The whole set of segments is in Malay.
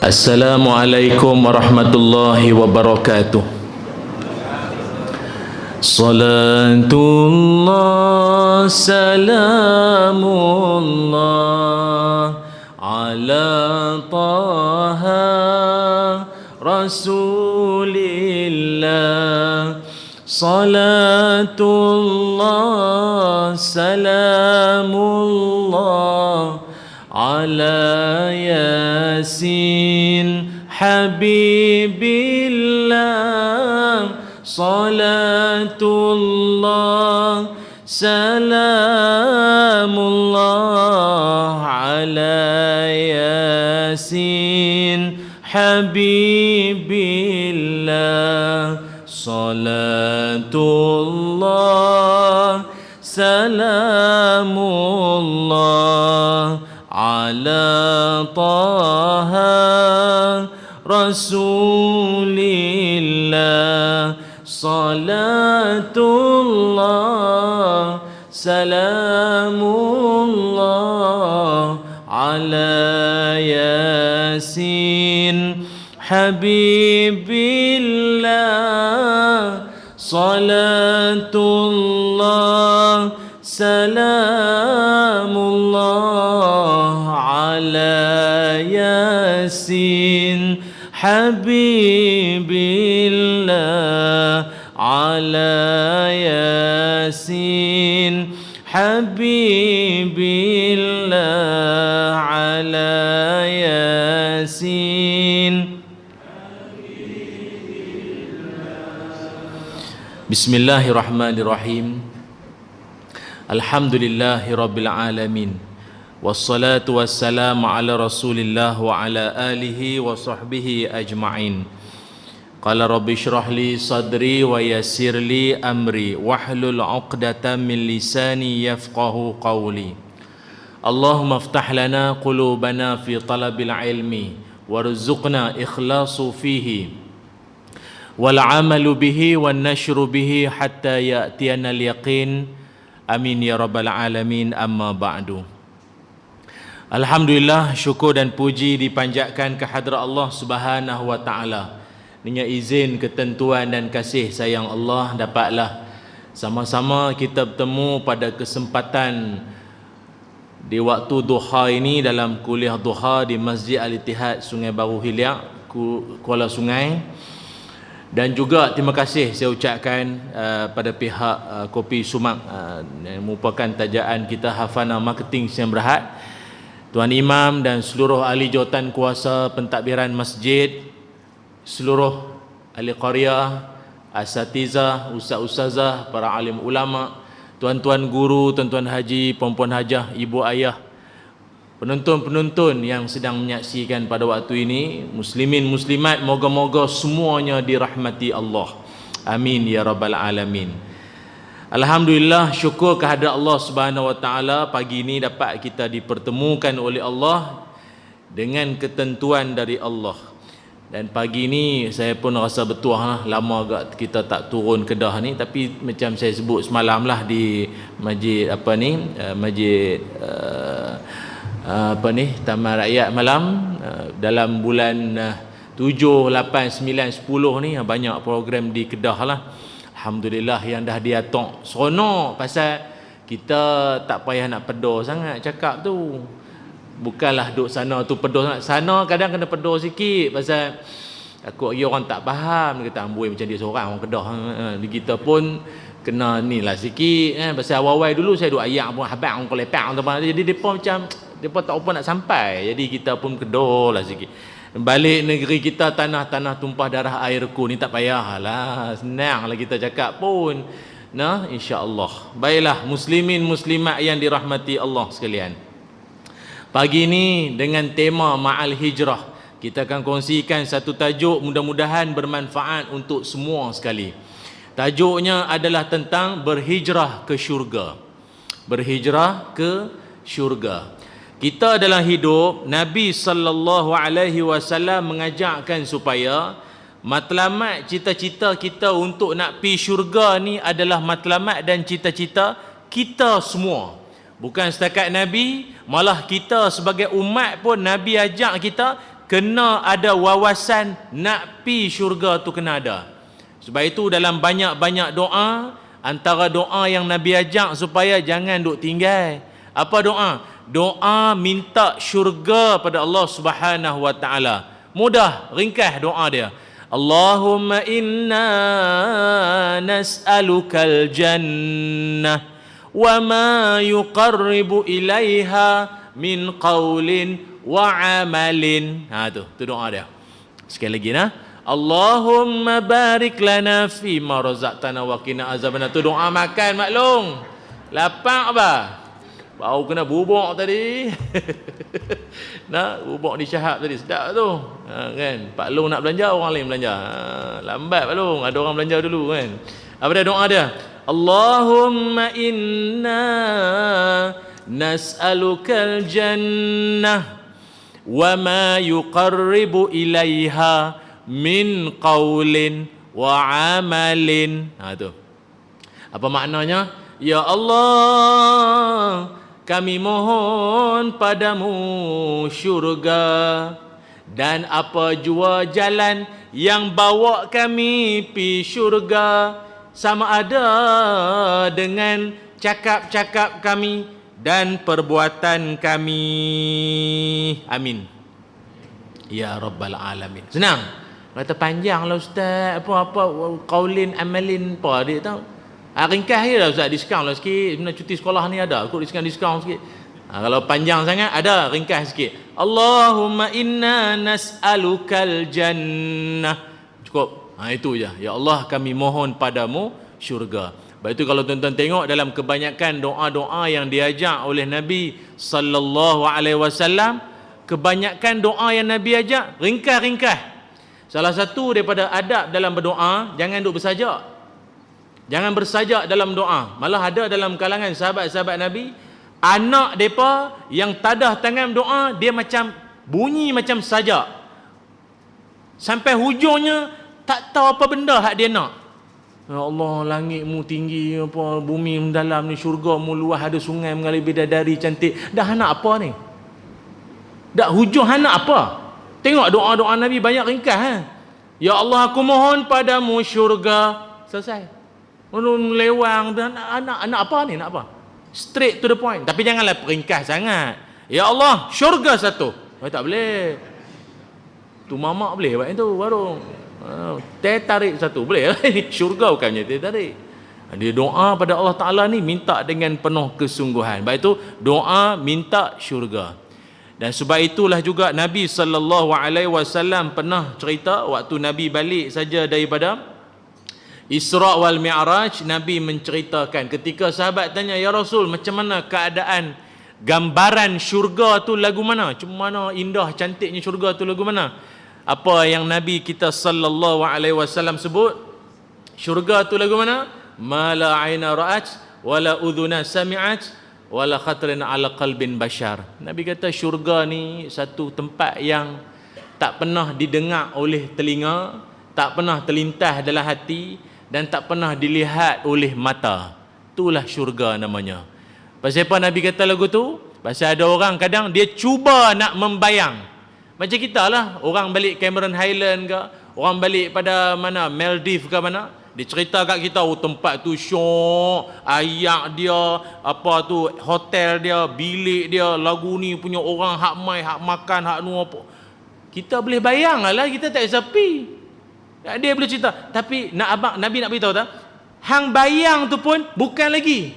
Assalamualaikum warahmatullahi wabarakatuh. Salatullah salamullah ala taha rasulillah. Salatullah salamullah ala yasin habibillah. Salatullah salamullah ala yasin habibillah. Salatullah salamullah ala taha rasulillah. Salatullah salamullah ala yasin habibillah. Salatullah salamullah ala yasin habibillah. Ala yasin habibillah. Ala yasin. Bismillahirrahmanirrahim. Alhamdulillahi rabbil alamin. Wassalatu wassalamu ala rasulillah wa ala alihi wa sahbihi ajma'in. Qala rabbi shrah li sadri wa yassir li amri wahlul 'uqdatam min lisani yafqahu qawli. Allahumma iftah lana qulubana fi talabil ilmi warzuqna ikhlasu fihi wal 'amalu bihi wan nashru bihi hatta ya'tiyana al yaqin. Amin ya rabbal alamin. Amma ba'du. Alhamdulillah, syukur dan puji dipanjatkan kehadrat Allah Subhanahu wa taala. Dengan izin, ketentuan dan kasih sayang Allah, dapatlah sama-sama kita bertemu pada kesempatan di waktu duha ini dalam kuliah duha di Masjid Al-Ittihad Sungai Baru Hilyak, Kuala Sungai. Dan juga terima kasih saya ucapkan pada pihak Kopi Sumak yang merupakan tajaan kita Hafana Marketing Siang Berhad, Tuan Imam dan seluruh ahli jawatan kuasa pentadbiran masjid, seluruh ahli qaryah, asatizah, ustaz-ustazah, para alim ulama, tuan-tuan guru, tuan-tuan haji, puan-puan hajah, ibu ayah, penonton-penonton yang sedang menyaksikan pada waktu ini, muslimin muslimat, moga-moga semuanya dirahmati Allah. Amin ya rabbal alamin. Alhamdulillah, syukur kehadrat Allah Subhanahu wa taala, pagi ini dapat kita dipertemukan oleh Allah dengan ketentuan dari Allah. Dan pagi ni saya pun rasa betul lama agak kita tak turun Kedah ni, tapi macam saya sebut semalam lah di masjid masjid Taman Rakyat malam, dalam bulan 7, 8, 9, 10 ni banyak program di Kedah lah. Alhamdulillah yang dah diatok. Seronok pasal kita tak payah nak pedor sangat cakap tu. Bukanlah duduk sana tu pedor sangat. Sana kadang kena pedor sikit pasal takut orang tak faham. Dia kata amboi macam dia seorang orang Kedah. Kita pun kena ni lah sikit. Pasal awal-awal dulu saya duduk ayak pun habang orang kelepang. Jadi mereka macam mereka tak apa nak sampai. Jadi kita pun kedor lah sikit. Balik negeri kita tanah-tanah tumpah darah airku ni tak payahlah. Senanglah kita cakap pun. Nah, insya-Allah. Baiklah muslimin muslimat yang dirahmati Allah sekalian. Pagi ini dengan tema Ma'al Hijrah, kita akan kongsikan satu tajuk mudah-mudahan bermanfaat untuk semua sekali. Tajuknya adalah tentang berhijrah ke syurga. Berhijrah ke syurga. Kita dalam hidup, Nabi SAW mengajarkan supaya matlamat cita-cita kita untuk nak pergi syurga ni adalah matlamat dan cita-cita kita semua. Bukan setakat Nabi, malah kita sebagai umat pun Nabi ajak kita kena ada wawasan nak pi syurga tu, kena ada. Sebab itu dalam banyak-banyak doa, antara doa yang Nabi ajak supaya jangan duk tinggal. Apa doa? Doa minta syurga pada Allah Subhanahu wa taala. Mudah, ringkas doa dia. Allahumma inna nas'alukal jannah wa ma yuqarribu ilaiha min qaulin wa amalin. Tu doa dia. Sekali lagi nah. Allahumma barik lana fi ma razaqtana wa qina azabannar. Tu doa makan maklum. Lapar apa? Bau kena bubuk tadi. Nak bubuk di Syahab tadi sedap tu. Kan? Pak Long nak belanja, orang lain belanja. Lambat Pak Long, ada orang belanja dulu kan. Apa dia doa dia? Allahumma inna nas'alukal jannah wa ma yuqarribu ilaiha min qaulin wa amalin. Tu. Apa maknanya? Ya Allah, kami mohon padamu syurga, dan apa jua jalan yang bawa kami pi syurga, sama ada dengan cakap-cakap kami dan perbuatan kami. Amin. Ya Rabbal Alamin. Senang. Kata panjang lah Ustaz. Apa qaulin, amalin, apa dia tahu. Ringkas je lah Ustaz, diskaun lah sikit. Sebenarnya cuti sekolah ni ada, aku diskaun sikit. Kalau panjang sangat, ada, ringkas sikit. Allahumma inna nas'alukal jannah. Cukup. Itu je. Ya Allah, kami mohon padamu syurga. Sebab itu kalau tuan-tuan tengok dalam kebanyakan doa-doa yang diajak oleh Nabi sallallahu alaihi wasallam, kebanyakan doa yang Nabi ajak ringkas-ringkas. Salah satu daripada adab dalam berdoa, jangan duk bersajak. Jangan bersajak dalam doa. Malah ada dalam kalangan sahabat-sahabat Nabi, anak mereka yang tadah tangan doa, dia macam bunyi macam sajak. Sampai hujungnya tak tahu apa benda hak dia nak. Ya Allah, langitmu tinggi, apa bumi mendalam ni, syurgamu luas, ada sungai mengalir bidadari cantik. Dah nak apa ni? Dah hujung nak apa? Tengok doa-doa Nabi banyak ringkas. Ya Allah, aku mohon padamu syurga. Selesai. Lewang, nak apa ni? Nak apa? Straight to the point. Tapi janganlah peringkas sangat. Ya Allah, syurga satu. Tak boleh. Tu mamak boleh buat itu baru. Teh tarik satu boleh. Syurga bukannya teh tarik. Dia doa pada Allah Ta'ala ni minta dengan penuh kesungguhan. Sebab itu doa minta syurga. Dan sebab itulah juga Nabi SAW pernah cerita waktu Nabi balik saja daripada Isra' wal Mi'raj, Nabi menceritakan ketika sahabat tanya, ya Rasul, macam mana keadaan gambaran syurga tu lagu mana? Macam mana indah cantiknya syurga tu lagu mana? Apa yang Nabi kita sallallahu alaihi wasallam sebut? Syurga tu lagu mana? Ma la aina ra'at wa la udhuna sami'at wa la khatrin ala qalbin bashar. Nabi kata syurga ni satu tempat yang tak pernah didengar oleh telinga, tak pernah terlintas dalam hati, dan tak pernah dilihat oleh mata. Itulah syurga namanya. Pasal apa Nabi kata lagu tu? Pasal ada orang kadang dia cuba nak membayang. Macam kita lah, orang balik Cameron Highland ke, orang balik pada mana, Maldives ke mana, dia cerita kat kita, tempat tu syok, ayak dia, apa tu, hotel dia, bilik dia, lagu ni punya orang hak mai, hak makan, hak nu apa. Kita boleh bayang lah, kita tak sepi. Dia boleh cerita. Tapi Nabi nak beritahu tak? Hang bayang tu pun bukan lagi.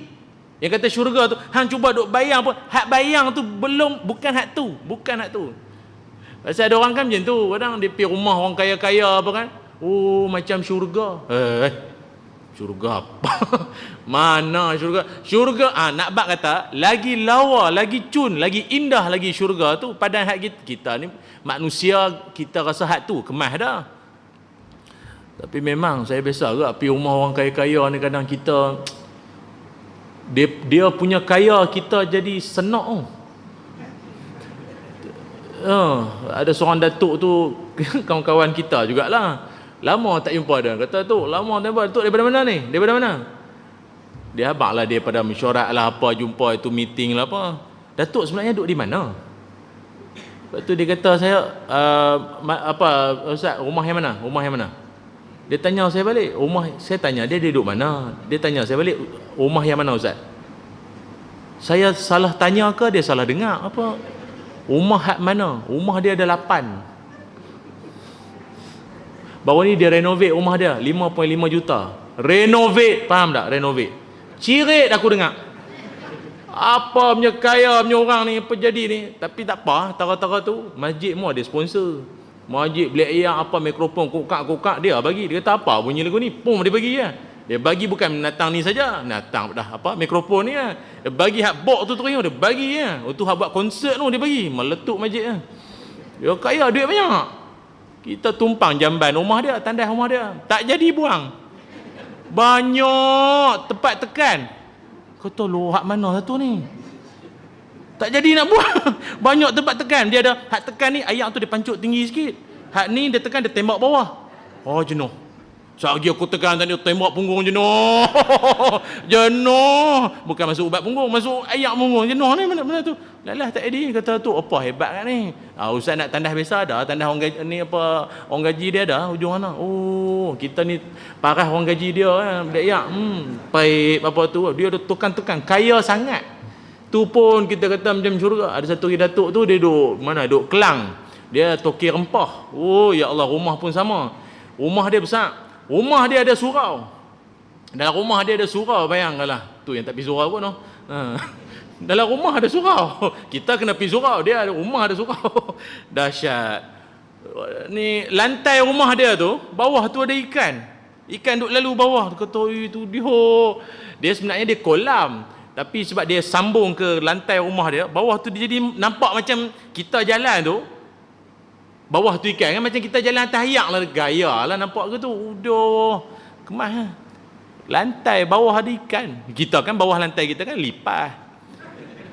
Yang kata syurga tu, hang cuba duk bayang pun, hak bayang tu belum, bukan hak tu. Bukan hak tu. Pasal ada orang kan macam tu. Kadang dia pergi rumah orang kaya-kaya apa kan. Oh, macam syurga. Syurga apa? Mana syurga? Syurga, nak bak kata, lagi lawa, lagi cun, lagi indah lagi syurga tu. Padahal hak kita ni, manusia, kita rasa hak tu, kemas dah. Tapi memang saya biasa ke pergi rumah orang kaya-kaya ni, kadang kita dia punya kaya kita jadi senak. Ada seorang datuk tu kawan-kawan kita jugalah. Lama tak jumpa dia. Kata tu, lama tak jumpa. Datuk daripada mana ni? Daripada mana? Dia habaq lah dia pada mesyuarat lah apa, jumpa itu meeting lah apa. Datuk sebenarnya duduk di mana? Lepas tu dia kata saya, Ustaz, rumah yang mana? Rumah yang mana? Dia tanya saya balik, rumah, saya tanya dia duduk mana? Dia tanya saya balik, rumah yang mana Ustaz? Saya salah tanya ke dia salah dengar apa? Rumah hak mana? Rumah dia ada 8. Baru ni dia renovate rumah dia 5.5 juta. Renovate, faham tak? Renovate. Cirit aku dengar. Apa punya kaya punya orang ni, apa jadi ni? Tapi tak apa, tara-tara tu masjid mu ada sponsor. Masjid beli air apa, mikrofon kokak-kokak dia bagi. Dia kata apa bunyi lagu ni? Pum dia bagi ya. Dia bagi bukan natang ni saja, natang dah apa mikrofon ni ya. Dia bagi hak box tu teriak dia bagi ya. Tu hak buat konsert tu dia bagi, meletup masjid ya. Dia kaya duit banyak. Kita tumpang jamban rumah dia, tandas rumah dia. Tak jadi buang. Banyak tempat tekan. Kata lu hak mana satu ni? Tak jadi nak buang. Banyak tempat tekan. Dia ada hak tekan ni, ayak tu dia pancut tinggi sikit. Hak ni dia tekan, dia tembak bawah. Oh jenuh. Sehari aku tekan tadi, tembak punggung jenuh. Jenuh. Bukan masuk ubat punggung, masuk ayak punggung. Jenuh ni mana tu. Lalah tak jadi. Kata tu apa hebat kan ni. Ustaz nak tandas biasa ada. Tandas orang gaji ni apa, orang gaji dia ada hujung mana. Oh kita ni parah orang gaji dia kan. Budak ayak. Paip apa tu. Dia ada tekan-tekan. Kaya sangat. Tu pun kita kata macam syurga. Ada satu datuk tu dia duduk mana? Duduk Kelang. Dia toki rempah. Oh ya Allah, rumah pun sama. Rumah dia besar. Rumah dia ada surau. Dalam rumah dia ada surau, bayangkanlah. Tu yang tak pergi surau pun. Dalam rumah ada surau. Kita kena pergi surau, dia ada rumah ada surau. Dahsyat. Ni lantai rumah dia tu, bawah tu ada ikan. Ikan duk lalu bawah. Kata itu dia sebenarnya dia kolam. Tapi sebab dia sambung ke lantai rumah dia, bawah tu dia jadi nampak macam kita jalan tu. Bawah tu ikan kan, macam kita jalan atas ayak lah, gaya lah nampak ke tu. Udah kemas lah. Lantai bawah ada ikan. Kita kan bawah lantai kita kan lipas,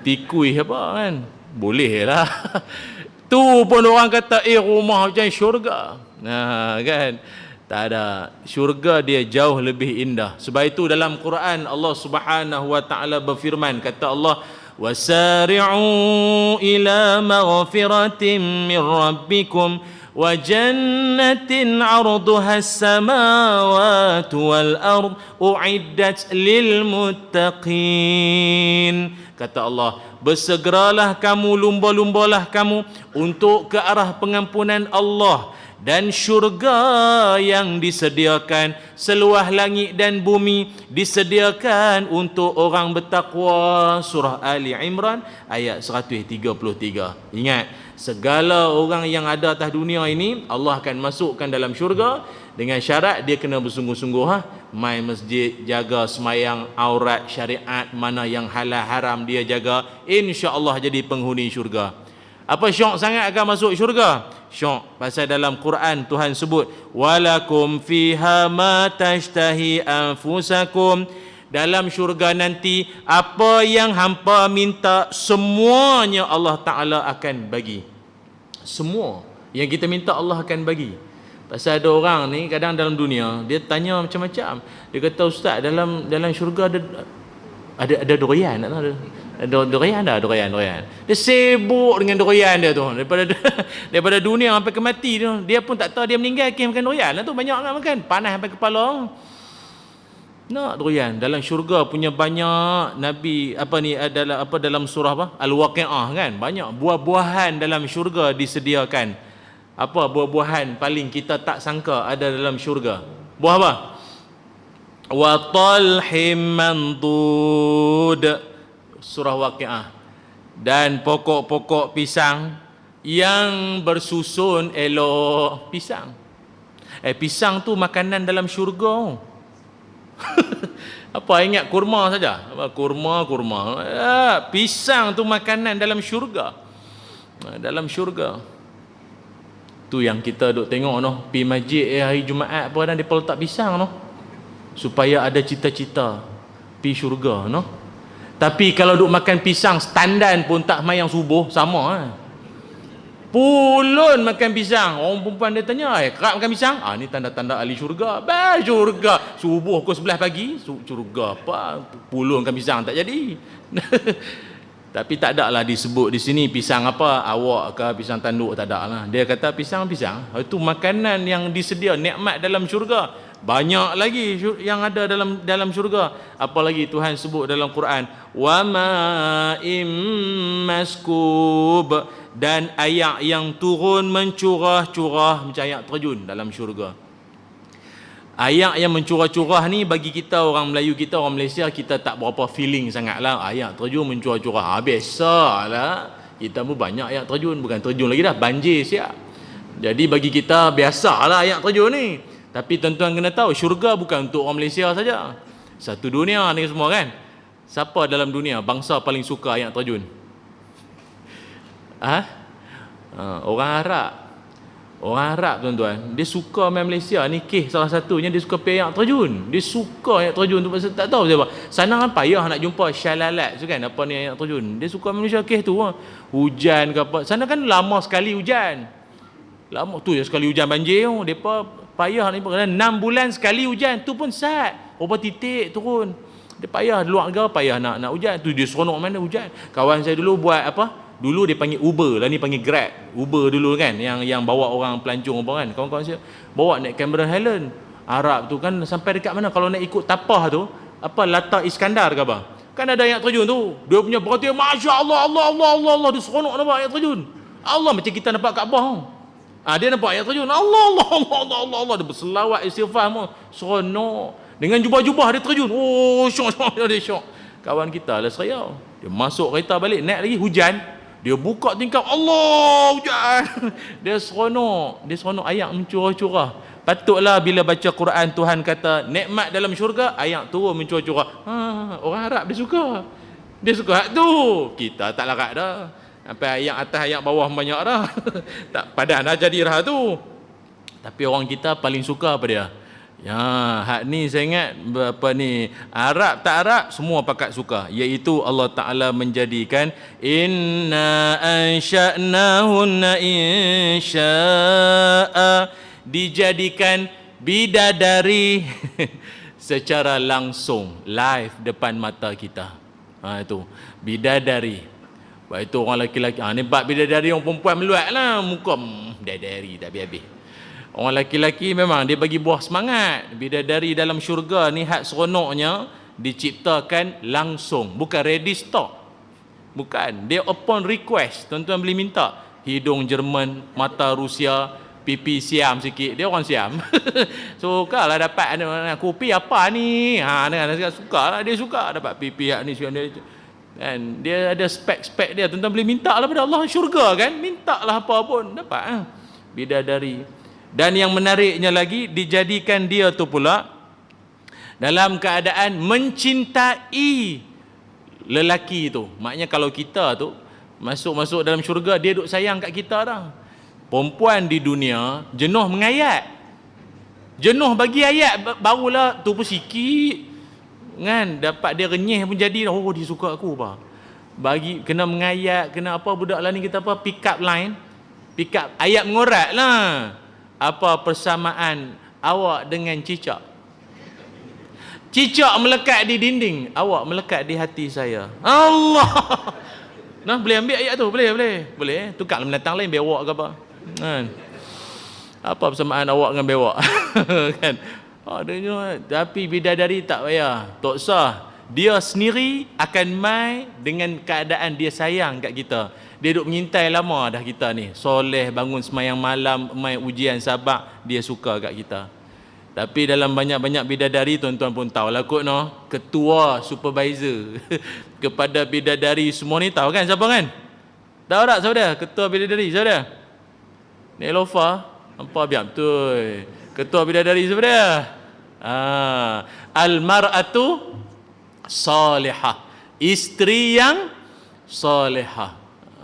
tikui apa kan, boleh lah. Tu pun orang kata rumah macam syurga. Nah kan, tak ada. Syurga dia jauh lebih indah. Sebab itu dalam Quran Allah Subhanahu wa taala berfirman, kata Allah, وَسَارِعُوا إِلَى مَغْفِرَةٍ مِّن رَّبِّكُمْ وَجَنَّةٍ عَرْضُهَا السَّمَاوَاتُ وَالْأَرْضُ أُعِدَّتْ لِلْمُتَّقِينَ. Kata Allah, bersegeralah kamu, lumba-lumbalah kamu untuk ke arah pengampunan Allah dan syurga yang disediakan seluas langit dan bumi, disediakan untuk orang bertakwa. Surah Ali Imran ayat 133. Ingat, segala orang yang ada atas dunia ini Allah akan masukkan dalam syurga dengan syarat dia kena bersungguh-sungguh mai masjid, jaga semayang, aurat, syariat, mana yang halal haram dia jaga, insya-Allah jadi penghuni syurga. Apa syok sangat akan masuk syurga? Syok pasal dalam Quran Tuhan sebut, walakum fiha ma tashtahi anfusakum. Dalam syurga nanti apa yang hampa minta semuanya Allah Taala akan bagi. Semua yang kita minta Allah akan bagi. Pasal ada orang ni kadang dalam dunia dia tanya macam-macam. Dia kata, ustaz, dalam syurga ada durian tak tahu? Durian. Dia sibuk dengan durian dia tu. Daripada dunia sampai ke mati tu. Dia pun tak tahu dia meninggal ke makan durian lah tu. Banyak nak makan. Panas sampai kepala. Nak durian. Dalam syurga punya banyak Nabi dalam surah apa? Al-Waqi'ah kan. Banyak buah-buahan dalam syurga disediakan. Apa buah-buahan paling kita tak sangka ada dalam syurga? Buah apa? Wa talhim mandud. Surah Waqi'ah. Dan pokok-pokok pisang yang bersusun elok. Pisang tu makanan dalam syurga. Apa ingat kurma saja? Kurma. Pisang tu makanan dalam syurga. Dalam syurga. Tu yang kita duk tengok noh, pi masjid hari Jumaat apa dan depa letak pisang noh. Supaya ada cita-cita pi syurga noh. Tapi kalau duk makan pisang standan pun tak mayang subuh sama. Pulun makan pisang. Orang perempuan dia tanya, kerap makan pisang? Ni tanda-tanda ahli syurga. Syurga. Subuh pukul 11 pagi. Syurga apa? Pulun makan pisang tak jadi. Tapi tak ada lah disebut di sini pisang apa, awak ke pisang tanduk, tak ada lah. Dia kata pisang-pisang. Itu makanan yang disedia, nikmat dalam syurga. Banyak lagi yang ada dalam syurga. Apalagi Tuhan sebut dalam Quran, wa ma'im maskub, dan air yang turun mencurah-curah macam air terjun dalam syurga. Air yang mencurah-curah ni bagi kita orang Melayu, kita orang Malaysia, kita tak berapa feeling sangat lah. Air terjun mencurah-curah, biasalah. Kita pun banyak air terjun, bukan terjun lagi dah, banjir siap. Jadi bagi kita biasalah air terjun ni. Tapi tuan-tuan kena tahu, syurga bukan untuk orang Malaysia saja. Satu dunia ni semua kan. Siapa dalam dunia bangsa paling suka air terjun? Orang Arab. Orang Arab tuan-tuan, dia suka main Malaysia ni, salah satunya dia suka pergi air terjun. Dia suka air terjun tu, pasal tak tahu siapa. Sana kan payah nak jumpa syalalat tu kan, apa ni air terjun. Dia suka main Malaysia tu. Hujan ke apa. Sana kan lama sekali hujan. Lama tu je sekali hujan banjir. Depa payah ni, 6 bulan sekali hujan tu pun sat. Berapa titik turun. Dia payah luar negara, payah nak hujan. Tu dia seronok mana hujan. Kawan saya dulu buat apa? Dulu dia panggil Uber, lah ni panggil Grab. Uber dulu kan, yang bawa orang pelancong apa kan. Kawan-kawan saya bawa naik Cameron Highland. Arab tu kan sampai dekat mana, kalau nak ikut tapah tu, apa Lata Iskandar ke apa? Kan ada air terjun tu. Dia punya berhati, masya-Allah, Allah, dia seronok nampak air terjun. Allah macam kita nampak Kaabah. Dia nampak air terjun. Allah, dia berselawat istighfar semua. Seronok. Dengan jubah-jubah dia terjun. Oh, syok dia syok. Kawan kita lah Seriau. Dia masuk kereta balik, naik lagi hujan. Dia buka tingkap, Allah hujan. Dia seronok air mencurah-curah. Patutlah bila baca Quran Tuhan kata nikmat dalam syurga, air turun mencurah-curah. Orang Arab dia suka hak tu. Kita tak larat dah. Sampai air atas air bawah banyak dah. Tak padan dah jadi dah tu. Tapi orang kita paling suka apa dia? Ya, hak ni saya ingat apa ni, Arab tak Arab semua pakat suka, iaitu Allah Taala menjadikan inna ansha'nahunna insya'a, dijadikan bidadari secara langsung, live depan mata kita. Itu bidadari. Baik itu orang lelaki-lelaki. Ni bab bidadari, orang perempuan meluat lah muka bidadari tak habis-habis. Orang lelaki-lelaki memang dia bagi buah semangat. Bidadari dalam syurga ni hak seronoknya diciptakan langsung, bukan ready stock. Bukan, dia upon request. Tuan-tuan boleh minta hidung Jerman, mata Rusia, pipi Siam sikit. Dia orang Siam. Sukalah dapat kopi apa ni. Sukalah dia suka dapat pipi hak ni kan. Dia ada spek-spek dia. Tuan-tuan boleh minta lah pada Allah syurga kan. Minta lah apa pun dapat. Bidadari. Dan yang menariknya lagi, dijadikan dia tu pula dalam keadaan mencintai lelaki tu. Maknanya kalau kita tu masuk dalam syurga, dia duk sayang kat kita dah. Perempuan di dunia jenuh mengayat. Jenuh bagi ayat barulah tu pun sikit kan, dapat dia renyih pun jadi dah. Oh, dia suka aku apa. Bagi kena mengayat, kena apa budak lah ni kita apa, pick up line. Pick up ayat mengorat lah. Apa persamaan awak dengan cicak? Cicak melekat di dinding, awak melekat di hati saya. Allah. Nah, boleh ambil ayat tu? Boleh. Tukar binatang lain, bewak ke apa? Kan? Apa persamaan awak dengan bewak? Kan? Tapi bidadari tak payah, tak sah. Dia sendiri akan mai dengan keadaan dia sayang kat kita. Dia duduk mengintai lama dah kita ni. Soleh, bangun semayang malam, mai ujian sabar, dia suka kat kita. Tapi dalam banyak-banyak bidadari, tuan-tuan pun tahu lah kot no, ketua supervisor kepada bidadari semua ni, tahu kan siapa kan? Tahu tak siapa dia? Ketua bidadari siapa dia? Nek Lofa. Apa biar betul. Ketua bidadari siapa dia? Al-mar'atu salihah. Isteri yang salihah.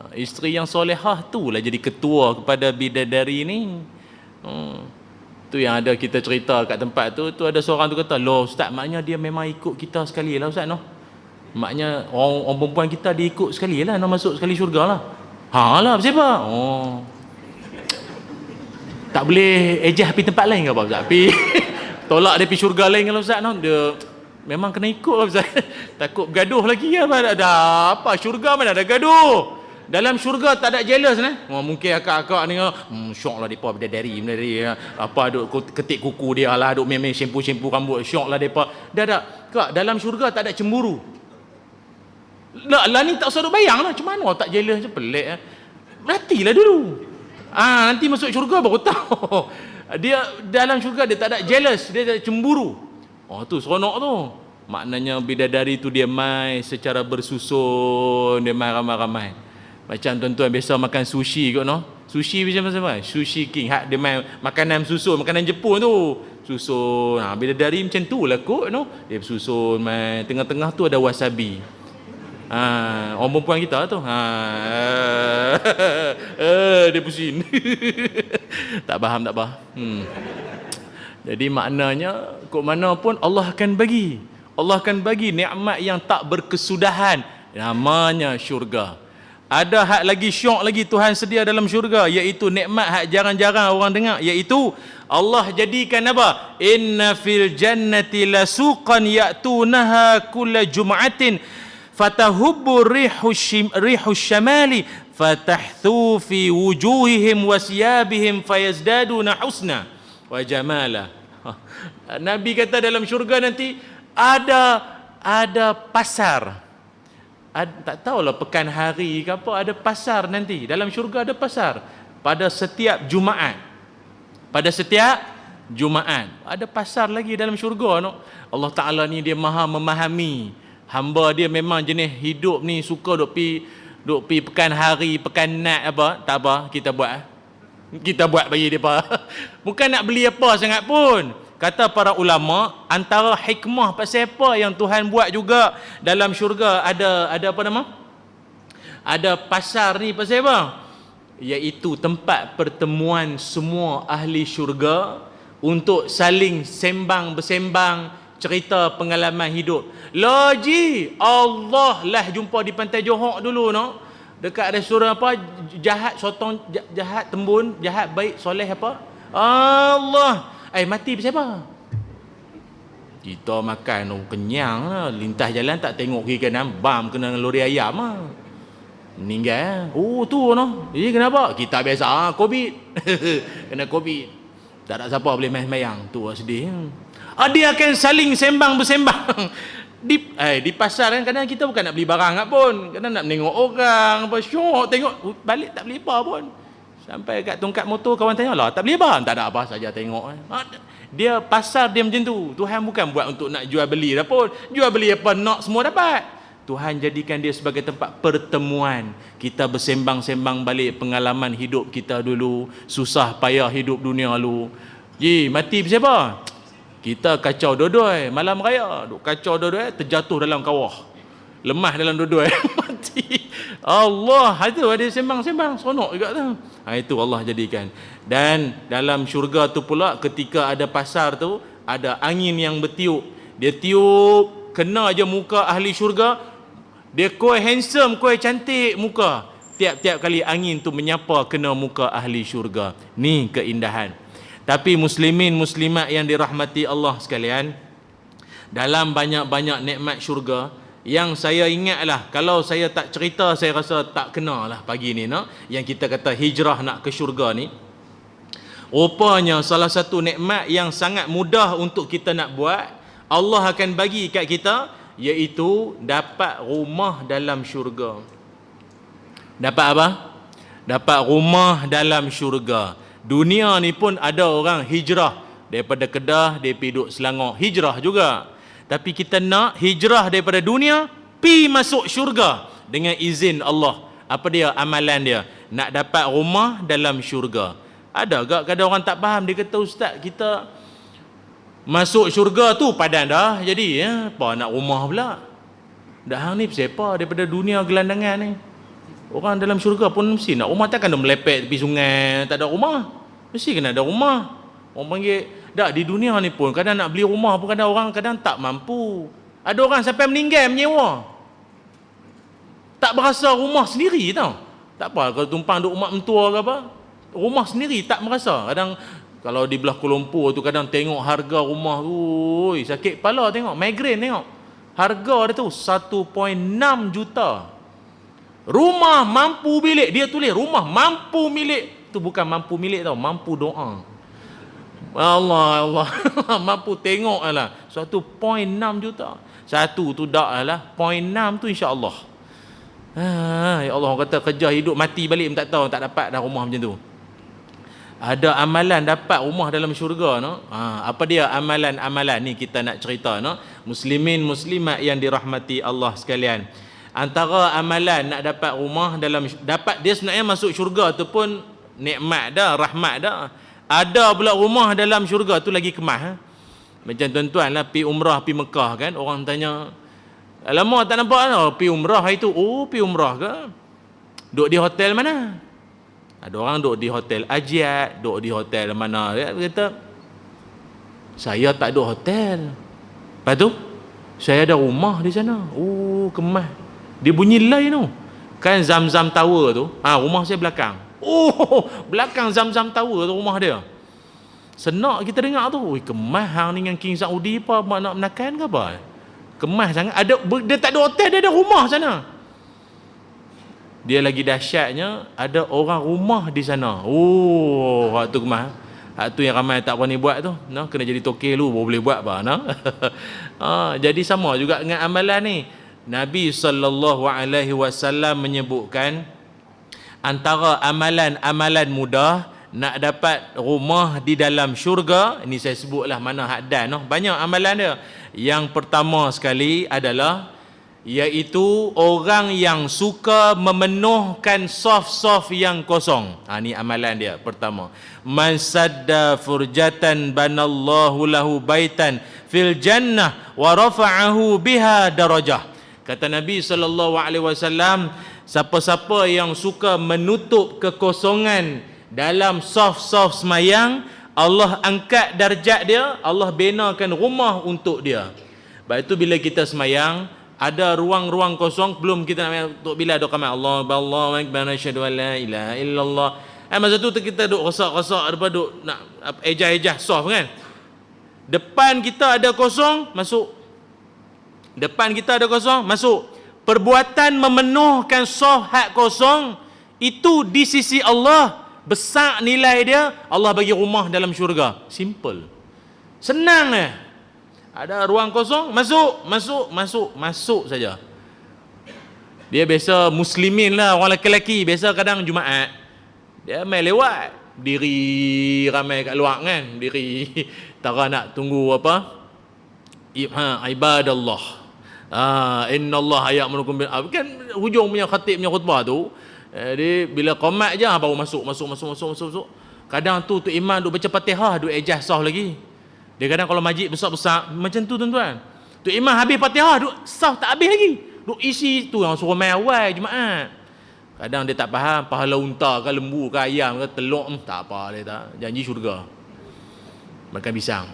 Isteri yang solehah tu lah jadi ketua kepada bidadari ni. Tu yang ada kita cerita kat tempat tu ada seorang tu kata, "Loh ustaz, maknanya dia memang ikut kita sekali lah ustaz noh. Maknanya orang perempuan kita dia ikut sekali lah, nak masuk sekali syurga lah." Lah siapa? Tak boleh ejah pergi tempat lain ke apa ustaz? Tolak dia pergi syurga lain kalau ustaz noh. Dia memang kena ikut lah Ustaz. Takut bergaduh lagi ya. Ada apa? Syurga mana ada gaduh. Dalam syurga tak ada jealous nah. Mungkin akak-akak ni syok lah depa bidadari apa duk ketik kuku dia lah, duk main-main shampoo rambut, syok lah depa. Dah kak, dalam syurga tak ada cemburu. Lah ni tak usah duk bayang lah, macam mana tak jealous je, pelik ah. Berhatilah dulu. Nanti masuk syurga baru tahu. Dia dalam syurga dia tak ada jealous, dia tak ada cemburu. Tu seronok tu. Maknanya bidadari tu dia mai secara bersusun, dia mai ramai-ramai. Macam tuan-tuan biasa makan sushi kot no. Sushi macam mana? Sushi King. Dia main makanan susun, makanan Jepun tu. Susun. Bidadari macam tu lah kot no. Dia susun main. Tengah-tengah tu ada wasabi. Orang perempuan kita tu. Dia pusing. Tak faham. Jadi maknanya kok mana pun Allah akan bagi. Allah akan bagi nikmat yang tak berkesudahan. Namanya syurga. Ada hak lagi syok lagi Tuhan sedia dalam syurga, iaitu nikmat hak jarang-jarang orang dengar, iaitu Allah jadikan apa? Inna fil jannati lasuqan ya'tunaha kulla jum'atin fatahubbu rihu syamali fatahthu fi wujuhihim wa siyabihim fayazdaduna husna wa jamala. Nabi kata dalam syurga nanti ada pasar. Tak tahulah pekan hari ke apa, ada pasar nanti. Dalam syurga ada pasar. Pada setiap Jumaat. Ada pasar lagi dalam syurga no. Allah Ta'ala ni dia maha memahami. Hamba dia memang jenis hidup ni suka duk pi pekan hari, pekan nat apa. Tak apa, kita buat bagi dia apa. Bukan nak beli apa sangat pun. Kata para ulama, antara hikmah pasal apa yang Tuhan buat juga dalam syurga ada apa nama? Ada pasar ni pasal apa? Iaitu tempat pertemuan semua ahli syurga untuk saling bersembang, cerita pengalaman hidup. Lagi Allah lah jumpa di pantai Johor dulu no. Dekat restoran apa? Jahat sotong, jahat tembun, jahat baik soleh apa? Allah. Mati siapa? Kita makan kenyang lah. Lintas jalan tak tengok kiri kanan, bam kena lori ayam lah. Meninggal. Tu no. Jadi kenapa? Kita biasa COVID. Kena COVID. Tak ada siapa boleh main-mayang. Tu lah sedih. Dia akan saling bersembang. Di pasar kan kadang kita bukan nak beli barang pun. Kadang nak menengok orang apa syok tengok balik tak beli apa pun. Sampai kat tongkat motor kawan tanya lah, tak beli apa? Tak ada apa saja tengok. Dia pasar dia macam tu. Tuhan bukan buat untuk nak jual beli dah pun. Jual beli apa nak semua dapat. Tuhan jadikan dia sebagai tempat pertemuan. Kita bersembang-sembang balik pengalaman hidup kita dulu. Susah payah hidup dunia lu. Mati siapa? Kita kacau dua-dua malam raya. Duk kacau dua-dua terjatuh dalam kawah. Lemah dalam dua-dua mati. Allah itu ada sembang-sembang seronok juga tu. Itu Allah jadikan. Dan dalam syurga tu pula ketika ada pasar tu ada angin yang bertiup. Dia tiup kena aja muka ahli syurga. Dia koi handsome, koi cantik muka. Tiap-tiap kali angin tu menyapa kena muka ahli syurga. Ni keindahan. Tapi muslimin muslimat yang dirahmati Allah sekalian, dalam banyak-banyak nikmat syurga yang saya ingatlah, kalau saya tak cerita saya rasa tak kena lah pagi ni no? Yang kita kata hijrah nak ke syurga ni, rupanya salah satu nikmat yang sangat mudah untuk kita nak buat, Allah akan bagi kat kita, iaitu dapat rumah dalam syurga. Dapat apa? Dapat rumah dalam syurga. Dunia ni pun ada orang hijrah daripada Kedah, dia pergi duduk Selangor, hijrah juga. Tapi kita nak hijrah daripada dunia pi masuk syurga dengan izin Allah. Apa dia amalan dia? Nak dapat rumah dalam syurga. Ada agak kadang orang tak faham, dia kata ustaz kita masuk syurga tu padan dah. Jadi apa nak rumah pula? Dah hang ni siapa daripada dunia gelandangan ni? Orang dalam syurga pun mesti nak rumah, takkan dia melepet tepi sungai tak ada rumah. Mesti kena ada rumah. Orang panggil dak di dunia ni pun kadang nak beli rumah pun kadang orang kadang tak mampu. Ada orang sampai meninggal menyewa. Tak berasa rumah sendiri tau. Tak apa kalau tumpang duk rumah mentua ke apa, rumah sendiri tak merasa. Kadang Kalau di belah Kuala Lumpur tu kadang tengok harga rumah tu, ui, sakit kepala tengok, migraine tengok. Harga dia tu 1.6 juta. Rumah mampu milik, dia tulis rumah mampu milik. Tu bukan mampu milik tau, mampu doa. Allah Allah mampu tengok lah 1.6 juta. Satu tu dak lah, 0.6 tu insya-Allah. Ya Allah, orang kata kerja hidup mati balik tak tahu, tak dapat dah rumah macam tu. Ada amalan dapat rumah dalam syurga no. Apa dia amalan-amalan ni kita nak cerita no. Muslimin muslimat yang dirahmati Allah sekalian. Antara amalan nak dapat rumah dalam dapat dia sebenarnya masuk syurga tu pun nikmat dah, rahmat dah. Ada pula rumah dalam syurga tu lagi kemas. Macam tuan-tuan lah pi umrah pi Mekah kan, orang tanya, "Alamak tak nampak dah pi umrah hari tu." Oh, pi umrah ke? Duduk di hotel mana? Ada orang duduk di hotel Ajiat, duduk di hotel mana. Dia kata, "Saya tak duduk hotel." Lepas tu, "Saya ada rumah di sana." Oh, kemas. Dia bunyi lain tu. Kan Zamzam Tower tu, rumah saya belakang. Oh, belakang Zamzam Tower tu rumah dia. Senak kita dengar tu, oi kemas hang ni dengan King Saudi apa nak menakan ke apa? Kemas sangat. Ada dia tak ada hotel, dia ada rumah sana. Dia lagi dahsyatnya ada orang rumah di sana. Oh, hak tu kemas. Hak tu yang ramai tak berani buat tu. No, kena jadi tokek lu baru boleh buat apa no. Jadi sama juga dengan amalan ni. Nabi SAW menyebutkan antara amalan-amalan mudah nak dapat rumah di dalam syurga. Ini saya sebutlah mana haddan no. Banyak amalan dia. Yang pertama sekali adalah iaitu orang yang suka memenuhkan saf-saf yang kosong. Ni amalan dia pertama. Man sadda furjatan banallahu lahu baitan fil jannah wa rafa'ahu biha darajah. Kata Nabi SAW, siapa-siapa yang suka menutup kekosongan dalam saf-saf semayang, Allah angkat darjat dia, Allah benakan rumah untuk dia. Sebab itu bila kita semayang, ada ruang-ruang kosong, belum kita nak untuk bila doa kami Allah Akbar asyhadu an la ilaha illallah. Masa tu kita duk rosak-rosak depan duk nak ejah-ejah saf kan. Depan kita ada kosong, masuk. Depan kita ada kosong, masuk. Perbuatan memenuhkan saf hak kosong itu di sisi Allah besar nilai dia. Allah bagi rumah dalam syurga. Simple. Senang ada ruang kosong, masuk saja. Dia biasa muslimin lah, orang lelaki biasa kadang Jumaat dia main lewat, diri ramai kat luar kan, diri tara nak tunggu apa ibadallah. Innallaha ya'murukum bil kan hujung punya khatib punya khutbah tu. Dia bila qamat je baru masuk. Kadang tu imam duk baca Fatihah, duk ejah sah lagi. Dia kadang kalau majlis besar-besar macam tu tuan-tuan. Tu imam habis Fatihah duk sah tak habis lagi. Duk isi tu yang suruh mai awal Jumaat. Kadang dia tak faham pahala unta ke lembu ke ayam ke telur tak apa dia tak. Janji syurga. Makan pisang.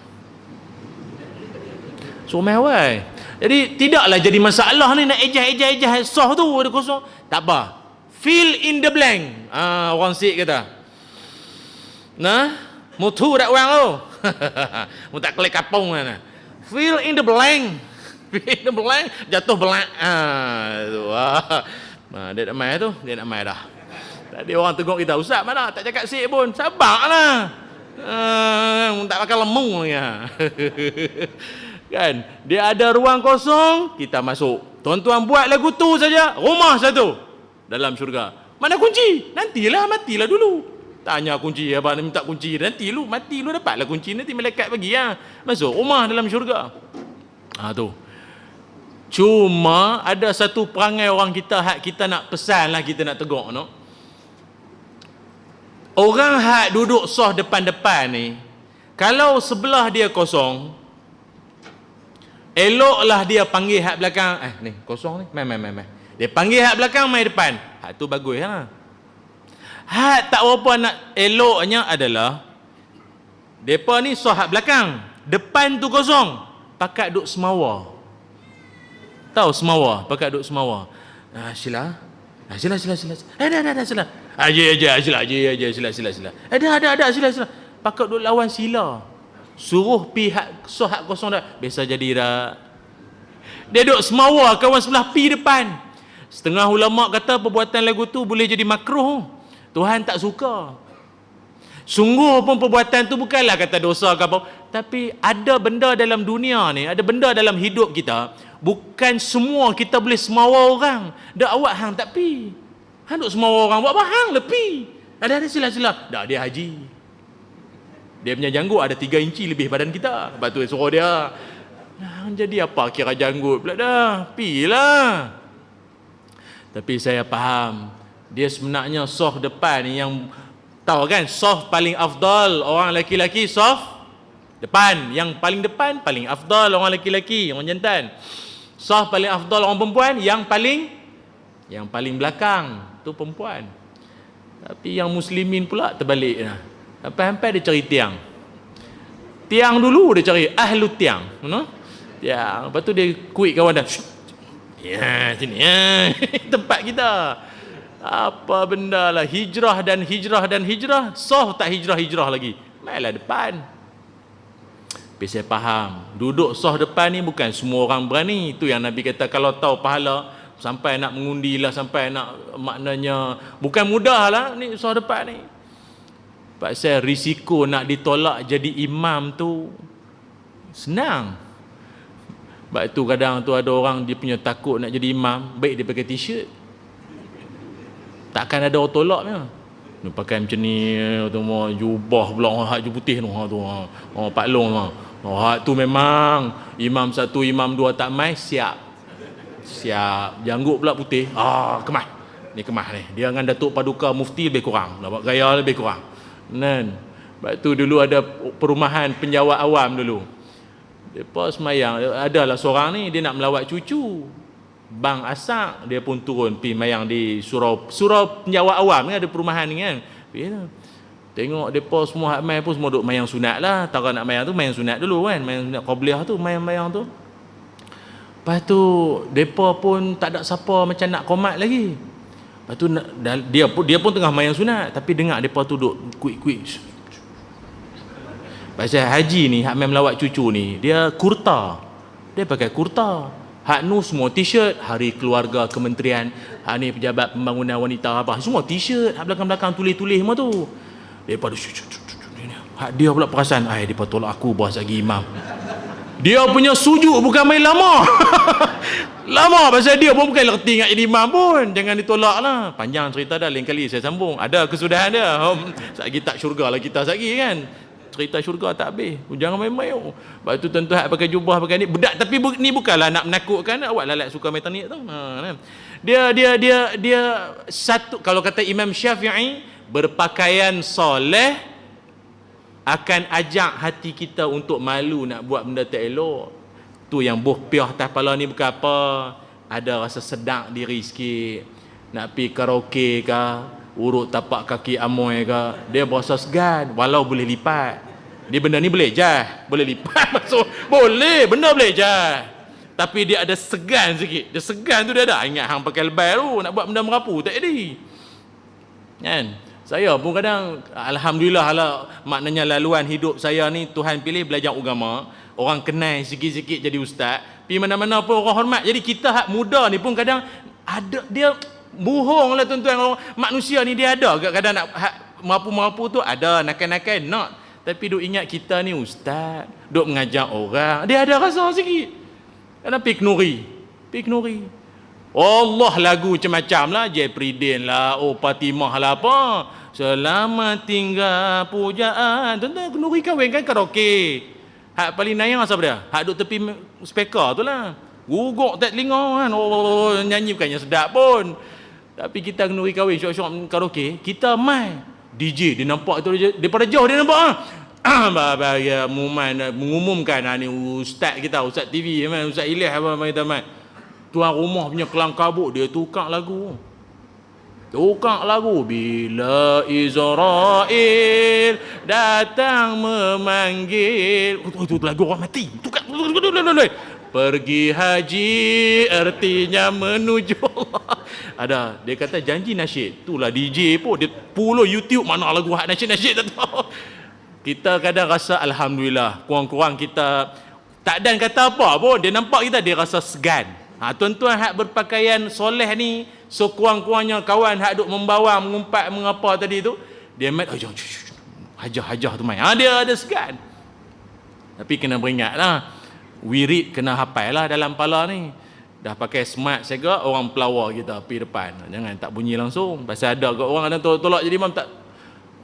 Suruh mai awal. Jadi tidaklah jadi masalah ni nak ejah sah tu ada kosong. Tak apa. Fill in the blank. Orang Sikh kata. Nah, mutu dak orang tu. Mu tak kelek kapung kan. Fill in the blank. Fill in the blank, jatuh belak. Tu. Dia nak mai tu, dia nak mai dah. Tadi orang tegur kita, "Ustaz mana tak cakap Sikh pun." Sabarlah. Tak pakai lemung ya. Kan, dia ada ruang kosong, kita masuk. Tuan-tuan buat lagu tu saja, rumah satu dalam syurga. Mana kunci? Nantilah, matilah dulu. Tanya kunci apa, minta kunci nanti lu mati lu dapatlah kunci, nanti malaikat bagi masuk rumah dalam syurga. Tu. Cuma ada satu perangai orang kita hak kita nak pesanlah, kita nak tegur no. Orang hak duduk sah depan-depan ni, kalau sebelah dia kosong, eloklah dia panggil hak belakang. Ni kosong ni. Mai. Dia panggil hak belakang, mai depan. Hak tu bagus lah. Hak tak berapa nak eloknya adalah depa ni sah hak belakang, depan tu kosong, pakat duk semawa. Tahu semawa, pakat duk semawa. Sila. Sila. Dah. Aja sila. Ada sila. pakat duk lawan sila. Suruh pihak soh hak kosong dah. Biasa jadi dah. Dia duk semawa kawan sebelah pi depan. Setengah ulama kata perbuatan lagu tu boleh jadi makruh. Tuhan tak suka. Sungguh pun perbuatan tu bukanlah kata dosa ke apa, tapi ada benda dalam dunia ni, ada benda dalam hidup kita, bukan semua kita boleh semawa orang. Dak awak hang tak pi. Hang duk semawa orang, buat apa hang lepi? Ada sila-sila. Dak dia haji. Dia punya janggut ada 3 inci lebih badan kita. Sebab tu suruh dia. Hang jadi apa kira janggut pula dah? Pilah. Tapi saya faham, dia sebenarnya soft depan ni yang tahu kan, soft paling afdal orang lelaki-lelaki, soft depan, yang paling depan paling afdal orang lelaki-lelaki, orang jantan. Soft paling afdal orang perempuan, yang paling belakang tu perempuan. Tapi yang muslimin pula terbalik lah. Sampai-sampai dia cari tiang dulu, dia cari ahlu tiang, tiang. Lepas tu dia kuik kawan dah, ya sini ya tempat kita. Apa benda lah, hijrah dan hijrah, soh tak hijrah lagi, mainlah depan. Tapi saya faham, duduk soh depan ni bukan semua orang berani. Itu yang Nabi kata, kalau tahu pahala sampai nak mengundi lah, sampai nak, maknanya bukan mudah lah ni soh depan ni. Pasal risiko nak ditolak jadi imam tu senang. Sebab tu kadang tu ada orang dia punya takut nak jadi imam, baik dia pakai t-shirt. Takkan ada orang tolak dia pakai macam ni tu, jubah pula hak je putih tu, Pak Long tu. Hak tu memang imam 1, imam 2 tak mai, siap. Janggut pula putih. Kemah. Ni kemah ni. Dia dengan Datuk Paduka Mufti lebih kurang. Dapat gaya lebih kurang. Sebab tu dulu ada perumahan penjawat awam dulu. Depa semayang, adalah seorang ni dia nak melawat cucu. Bang Asak dia pun turun pi mayang di surau penjawat awam kan, ada perumahan ni kan. Tengok depa semua hak mai pun semua duk mayang sunat lah. Tara nak mayang tu mayang sunat dulu kan, mayang sunat qabliyah tu, mayang tu. Lepas tu depa pun tak ada siapa macam nak qomat lagi. Lepas tu dia pun tengah mayang sunat, tapi dengar depa tu duk kuik-kuik. Pasal haji ni hak mai melawat cucu ni, dia kurta. Dia pakai kurta. Hak nu semua t-shirt, Hari Keluarga Kementerian, hak ni Pejabat Pembangunan Wanita apa, semua t-shirt, hak belakang-belakang tulis-tulis semua tu. Depa hak dia pula perasan, depa tolak aku bos lagi imam. Dia punya sujud bukan main lama. Lama pasal dia pun bukan reti ingat jadi imam pun. Jangan ditolak lah. Panjang cerita dah, lain kali saya sambung. Ada kesudahan dia. Satgi tak syurga lah kita satgi kan. Cerita syurga tak habis. Jangan main-main. Lepas tu tuan-tuan pakai jubah, pakai ni bedak, tapi ni bukanlah nak menakutkan awak lalat suka main tanit tu. Dia satu, kalau kata Imam Syafi'i, berpakaian soleh akan ajak hati kita untuk malu nak buat benda tak elok. Tu yang buh piah atas kepala ni bukan apa, ada rasa sedap diri sikit, nak pergi karaoke ke, urut tapak kaki amoy ke, dia berasa segan walau boleh lipat. Dia benda ni boleh jah, boleh lipat masuk, boleh, benda boleh jah. Tapi dia ada segan sikit. Dia segan tu dia ada. Ingat hang pakai lebay tu nak buat benda merapu tak jadi. Kan? Saya pun kadang alhamdulillah lah, maknanya laluan hidup saya ni Tuhan pilih belajar agama, orang kenal sikit-sikit jadi ustaz. Pergi mana-mana pun orang hormat. Jadi kita hak muda ni pun kadang ada dia bohong lah tuan-tuan, manusia ni dia ada kadang nak merapu-merapu tu ada nakal-nakal not, tapi duk ingat kita ni ustaz duk mengajar orang, dia ada rasa sikit kadang pik nuri Allah lagu macam-macam lah, Jepridin lah, Fatimah lah apa, selamat tinggal pujaan, tuan-tuan nuri kahwin kan karaoke. Hak paling nayang asal dia hak duk tepi speaker tu lah, guguk tak telinga kan, nyanyi bukannya sedap pun. Tapi kita kenduri kahwin syok-syok karaoke, kita mai DJ dia nampak tu, daripada jauh dia nampak bagi mengumumkan ni ustaz kita, ustaz TV ustaz Ilyas apa kita mai tuan rumah punya kelang kabut, dia tukar lagu bila Israel datang memanggil, itu lagu orang mati, tukar pergi haji artinya menuju Allah. Ada dia kata janji nasyid, itulah DJ pun dia puluh YouTube mana lagu hak nasyid tak tahu. Kita kadang rasa alhamdulillah, kurang-kurang kita tak dan kata apa pun, dia nampak kita dia rasa segan. Tuan-tuan hak berpakaian soleh ni, so kurang-kurangnya kawan hak duk membawa mengumpat mengapa tadi tu, dia mat hajah tu main. Dia ada segan. Tapi kena beringatlah, wirid kena hafal lah dalam kepala ni. Dah pakai smart segak, orang pelawar kita pergi depan. Jangan tak bunyi langsung. Pasal ada kat orang ada tolak jadi imam tak.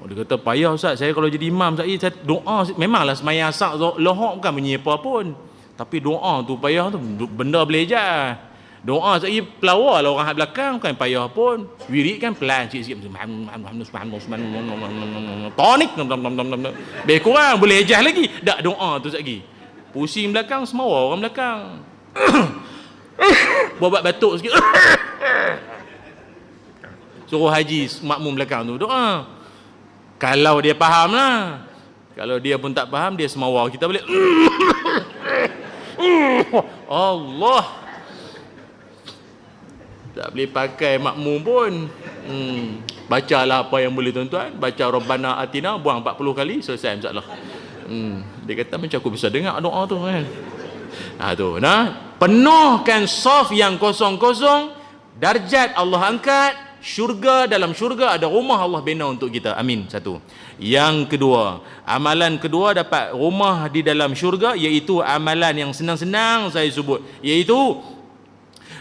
Dia kata, payah Ustaz, saya kalau jadi imam saya doa, memanglah semayang asak lohok bukan bunyi apa pun. Tapi doa tu payah tu, benda belajar. Doa saya pelawar lah orang hak belakang, bukan payah pun. Wirid kan pelan sikit-sikit. Tonik. Lebih kurang, boleh ejah lagi. Tak doa tu lagi. Pusing belakang, semua orang belakang. Buat batuk sikit. Suruh haji makmum belakang tu doa. Kalau dia faham lah. Kalau dia pun tak faham, dia semawar kita balik. Allah. Tak boleh pakai makmum pun. Bacalah apa yang boleh tuan-tuan. Baca Rabbana Atina, buang 40 kali, selesai masalah. Dia kata macam aku bisa dengar doa tu kan. Penuhkan saf yang kosong-kosong, darjat Allah angkat. Syurga, dalam syurga ada rumah Allah bina untuk kita. Amin. Satu. Yang kedua, amalan kedua dapat rumah di dalam syurga, iaitu amalan yang senang-senang saya sebut, iaitu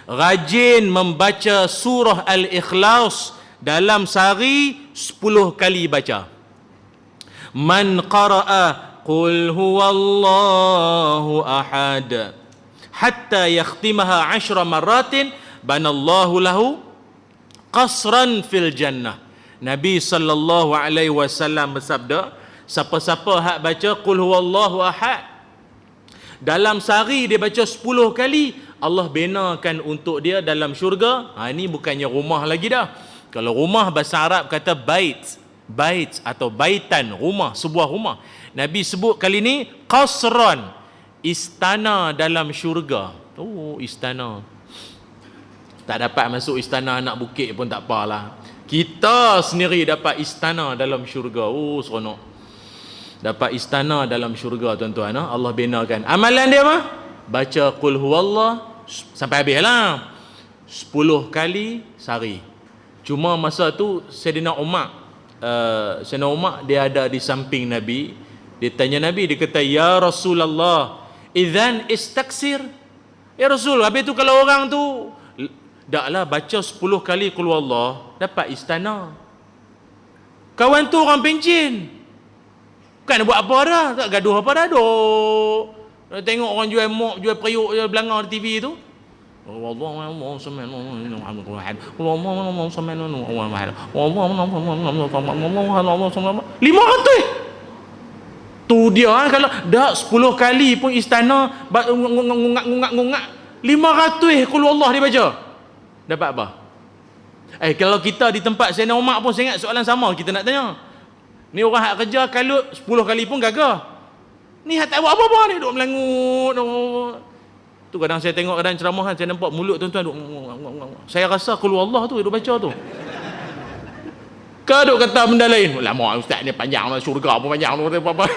rajin membaca surah Al-Ikhlas dalam sehari 10 kali baca. Man qara'a qul huwallahu ahad hatta yakhtimaha 10 maratin banallahu lahu qasran fil jannah. Nabi sallallahu alaihi wasallam bersabda, siapa-siapa hak baca qul huwallahu ahad dalam sehari dia baca 10 kali, Allah binakan untuk dia dalam syurga. Ini bukannya rumah lagi dah. Kalau rumah bahasa Arab kata bait, bait atau baitan, rumah, sebuah rumah. Nabi sebut kali ni qasran, istana dalam syurga. Istana. Tak dapat masuk istana anak bukit pun tak apalah. Kita sendiri dapat istana dalam syurga. Seronok. Dapat istana dalam syurga tuan-tuan. Allah binakan. Amalan dia apa? Baca qul huwallah sampai habis lah. 10 kali sehari. Cuma masa tu Sayyidina Umar dia ada di samping Nabi. Dia tanya Nabi, dia kata, ya Rasulullah, idzan istaksir. Ya Rasul, habis tu kalau orang tu daklah baca 10 kali qul huwallah dapat istana. Kawan tu orang pencin. Bukan buat apa dah, tak gaduh apa dah, duk tengok orang jual mok, jual periuk, jual belanga di TV tu. Allah subhanahu wa ta'ala. 500. Tu dia kalau dah 10 kali pun istana ngungak-ngungak 500 qul huwallah dia baca. Dapat apa? Kalau kita di tempat Sayyidina Umar pun saya ingat soalan sama kita nak tanya. Ni orang hak kerja kalut 10 kali pun gagah. Ni hak tak buat apa-apa ni, duk melangut. Tu kadang saya tengok kadang ceramah kan, saya nampak mulut tuan-tuan duk. Saya rasa qul huwallah tu duk baca tu. Kau duk kata benda lain. Lama ustaz ni panjang lah, syurga pun panjang tu apa-apa.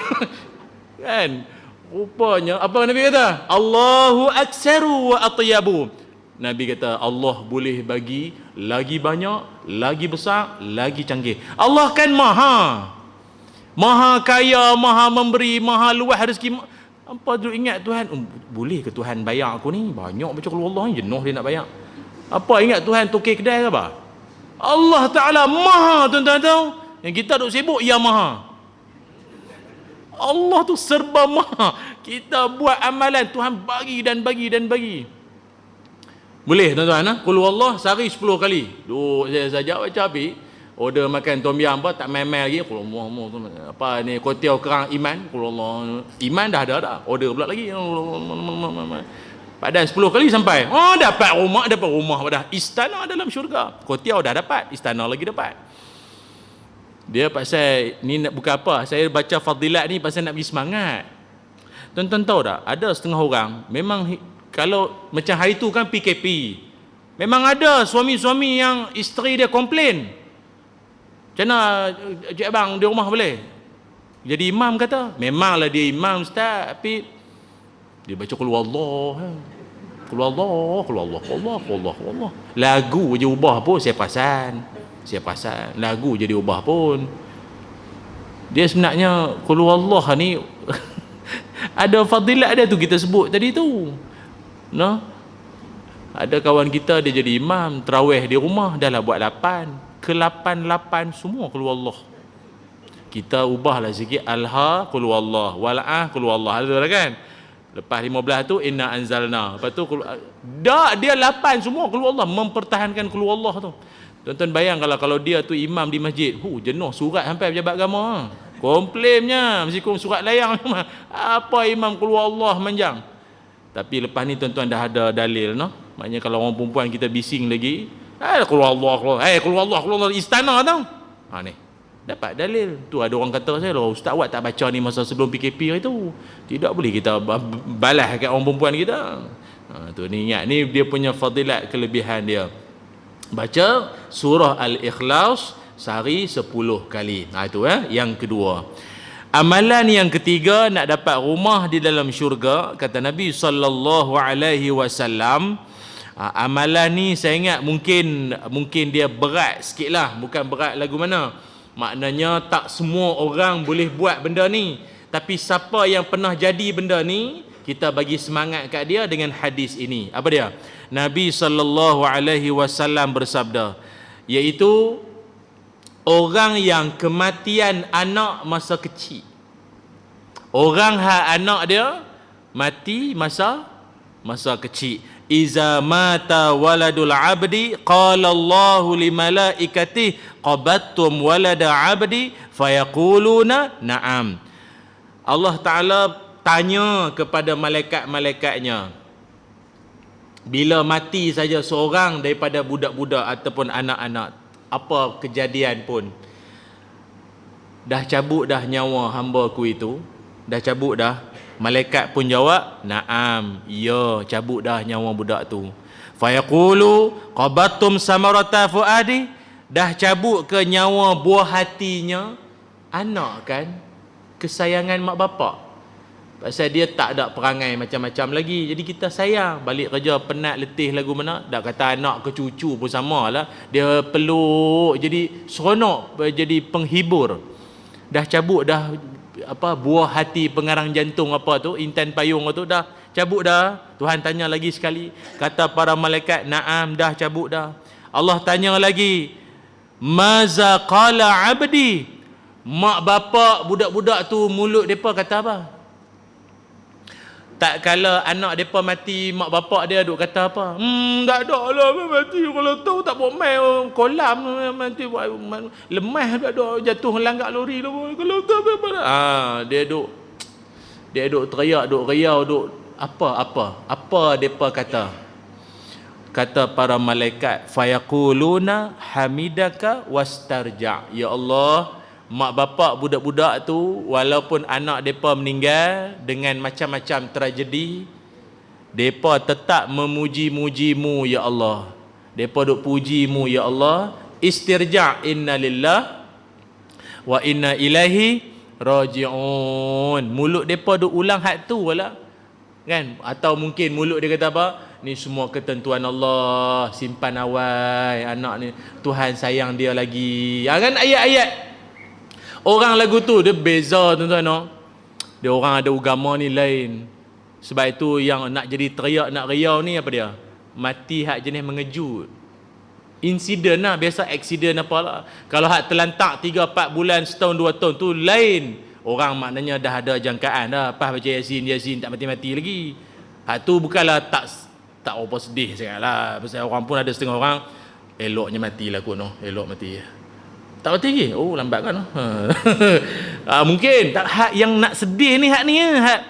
Kan? Rupanya apa Nabi kata? Allahu aksaru wa atyabu. Nabi kata Allah boleh bagi lagi banyak, lagi besar, lagi canggih. Allah kan maha kaya, maha memberi, maha luas rezeki. Apa tu ingat Tuhan? Boleh ke Tuhan bayar aku ni? Banyak baca qul huwallah ni, jenuh dia nak bayar. Apa ingat Tuhan tukar kedai ke apa? Allah Ta'ala maha, tuan-tuan tahu. Yang kita duk sibuk, ya maha. Allah tu serba maha. Kita buat amalan, Tuhan bagi dan bagi dan bagi. Boleh tuan-tuan, qul huwallah sehari 10 kali. Duk saya saja baca habis. Order makan tom yam apa tak main-main lagi. Qul huwallah apa ni, kuatiau kerang iman. Qul huwallah iman dah ada dah. Order pula lagi. Padahal 10 kali sampai. Dapat rumah dah. Istana dalam syurga. Kuatiau dah dapat, istana lagi dapat. Dia pasal ni nak bukan apa. Saya baca fadilat ni pasal nak bagi semangat. Tuan-tuan tahu tak? Ada setengah orang memang kalau macam hari tu kan PKP. Memang ada suami-suami yang isteri dia komplain. Macam mana Cik Abang di rumah boleh? jadi imam kata. Memanglah dia imam ustaz, tapi dia baca qul huwallah. Qul huwallah, qul huwallah, qul huwallah, qul huwallah, qul huwallah. Lagu je ubah pun saya perasan. Lagu je dia ubah pun. Dia sebenarnya qul huwallah ni ada fadilat dia tu kita sebut tadi tu. Nah, ada kawan kita dia jadi imam tarawih di rumah, dah lah buat 8 ke 8 semua qul huwallah. Kita ubahlah sikit, alha qul huwallah, wal'ah qul huwallah, ada kan. Lepas 15 tu inna anzalna, lepas tu dah dia 8 semua qul huwallah, mempertahankan qul huwallah tu. Tuan-tuan bayang kalau dia tu imam di masjid, jenuh surat sampai pejabat agama. Komplainnya mesti surat layang. Apa imam qul huwallah manjang. Tapi lepas ni tuan-tuan dah ada dalil, no? Maknanya kalau orang perempuan kita bising lagi, qul huwallah, qul huwallah istana tau. Ni dapat dalil. Tu ada orang kata saya, ustaz awak tak baca ni masa sebelum PKP itu. Tidak boleh kita balas kat orang perempuan kita. Tu ni ingat, ni dia punya fadilat, kelebihan dia. Baca surah Al-Ikhlas sehari 10 kali. Itu yang kedua. Amalan yang ketiga, nak dapat rumah di dalam syurga, kata Nabi sallallahu alaihi wasallam. Amalan ni saya ingat mungkin dia berat sikitlah, bukan berat lagu mana. Maknanya tak semua orang boleh buat benda ni. Tapi siapa yang pernah jadi benda ni, kita bagi semangat kat dia dengan hadis ini. Apa dia? Nabi sallallahu alaihi wasallam bersabda, iaitu orang yang kematian anak masa kecil. Orang anak dia mati masa kecil. Iza mata waladul abdi qala Allahu li malaikati qabattum walada abdi fayaquluna na'am. Allah Ta'ala tanya kepada malaikat-malaikatnya, bila mati saja seorang daripada budak-budak ataupun anak-anak, apa kejadian pun, dah cabut dah nyawa hamba ku itu, dah cabut dah. Malaikat pun jawab, na'am, ya, cabut dah nyawa budak tu. Fayaqulu qabattum samarata fuadi, dah cabut ke nyawa buah hatinya. Anak kan kesayangan mak bapak, pasal dia tak ada perangai macam-macam lagi. Jadi kita sayang, balik kerja penat letih lagu mana, dah kata anak ke cucu pun sama lah, dia peluk, jadi seronok, jadi penghibur. Dah cabut dah buah hati, pengarang jantung intan payung tu dah cabut dah. Tuhan tanya lagi sekali, kata para malaikat, na'am, dah cabut dah. Allah tanya lagi, maza qala abdi, mak bapak budak-budak tu mulut depa kata apa? Tak kala anak depa mati, mak bapak dia duk kata apa? Tak ada lah mati, kalau tahu tak buat main kolam mati, lemah tak ada, jatuh langgar lori lah. Kalau tahu dia duk teriak, duk riau, duk apa depa kata? Kata para malaikat, fayaquluna hamidaka wastarja. Ya Allah, mak bapak budak-budak tu, walaupun anak mereka meninggal dengan macam-macam tragedi, mereka tetap memuji-mujimu ya Allah. Mereka duk pujimu ya Allah. Istirja' inna lillah wa inna ilaihi raji'un. Mulut mereka duk ulang hak tu lah, kan? Atau mungkin mulut dia kata apa? Ni semua ketentuan Allah, simpan awal anak ni, Tuhan sayang dia lagi. Kan ayat-ayat orang lagu tu dia beza tuan-tuan, no? Dia orang ada agama ni lain. Sebab itu yang nak jadi teriak, nak riau ni apa dia? Mati hak jenis mengejut. Insiden lah, biasa aksiden apalah. Kalau hak terlantak 3-4 bulan, setahun 2 tahun tu lain. Orang maknanya dah ada jangkaan dah, pas baca Yasin tak mati-mati lagi. Hak tu bukanlah tak apa sedih sangatlah. Pasal orang pun ada setengah orang eloknya matilah kot, no? Elok mati. Tak mati lagi? Oh, lambat kan? Mungkin tak hak yang nak sedih ni, hak ni, hak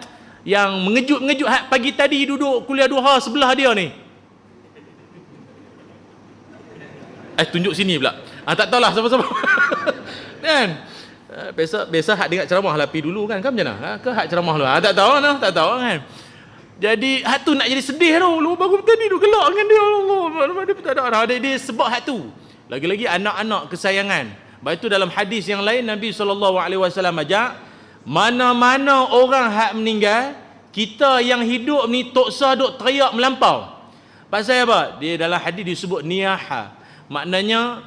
yang mengejut-mengejut, hak pagi tadi duduk kuliah duha sebelah dia ni. Tunjuk sini pula. Tak tahulah siapa-siapa. Kan? Biasa hak dengar ceramah lah pi dulu kan macam mana? Ke hak ceramah lu? Tak tahu nah, tak tahu kan. Jadi hak tu nak jadi sedih tu. Lu baru tadi duk gelak dengan dia. Allah, dia tak ada. Dia sebab hak tu. Lagi-lagi anak-anak kesayangan. Baik itu dalam hadis yang lain Nabi SAW ajak, Mana-mana orang hak meninggal, kita yang hidup ni tok sah duk teriak melampau. Pasal apa? Dia dalam hadis disebut niyaha. Maknanya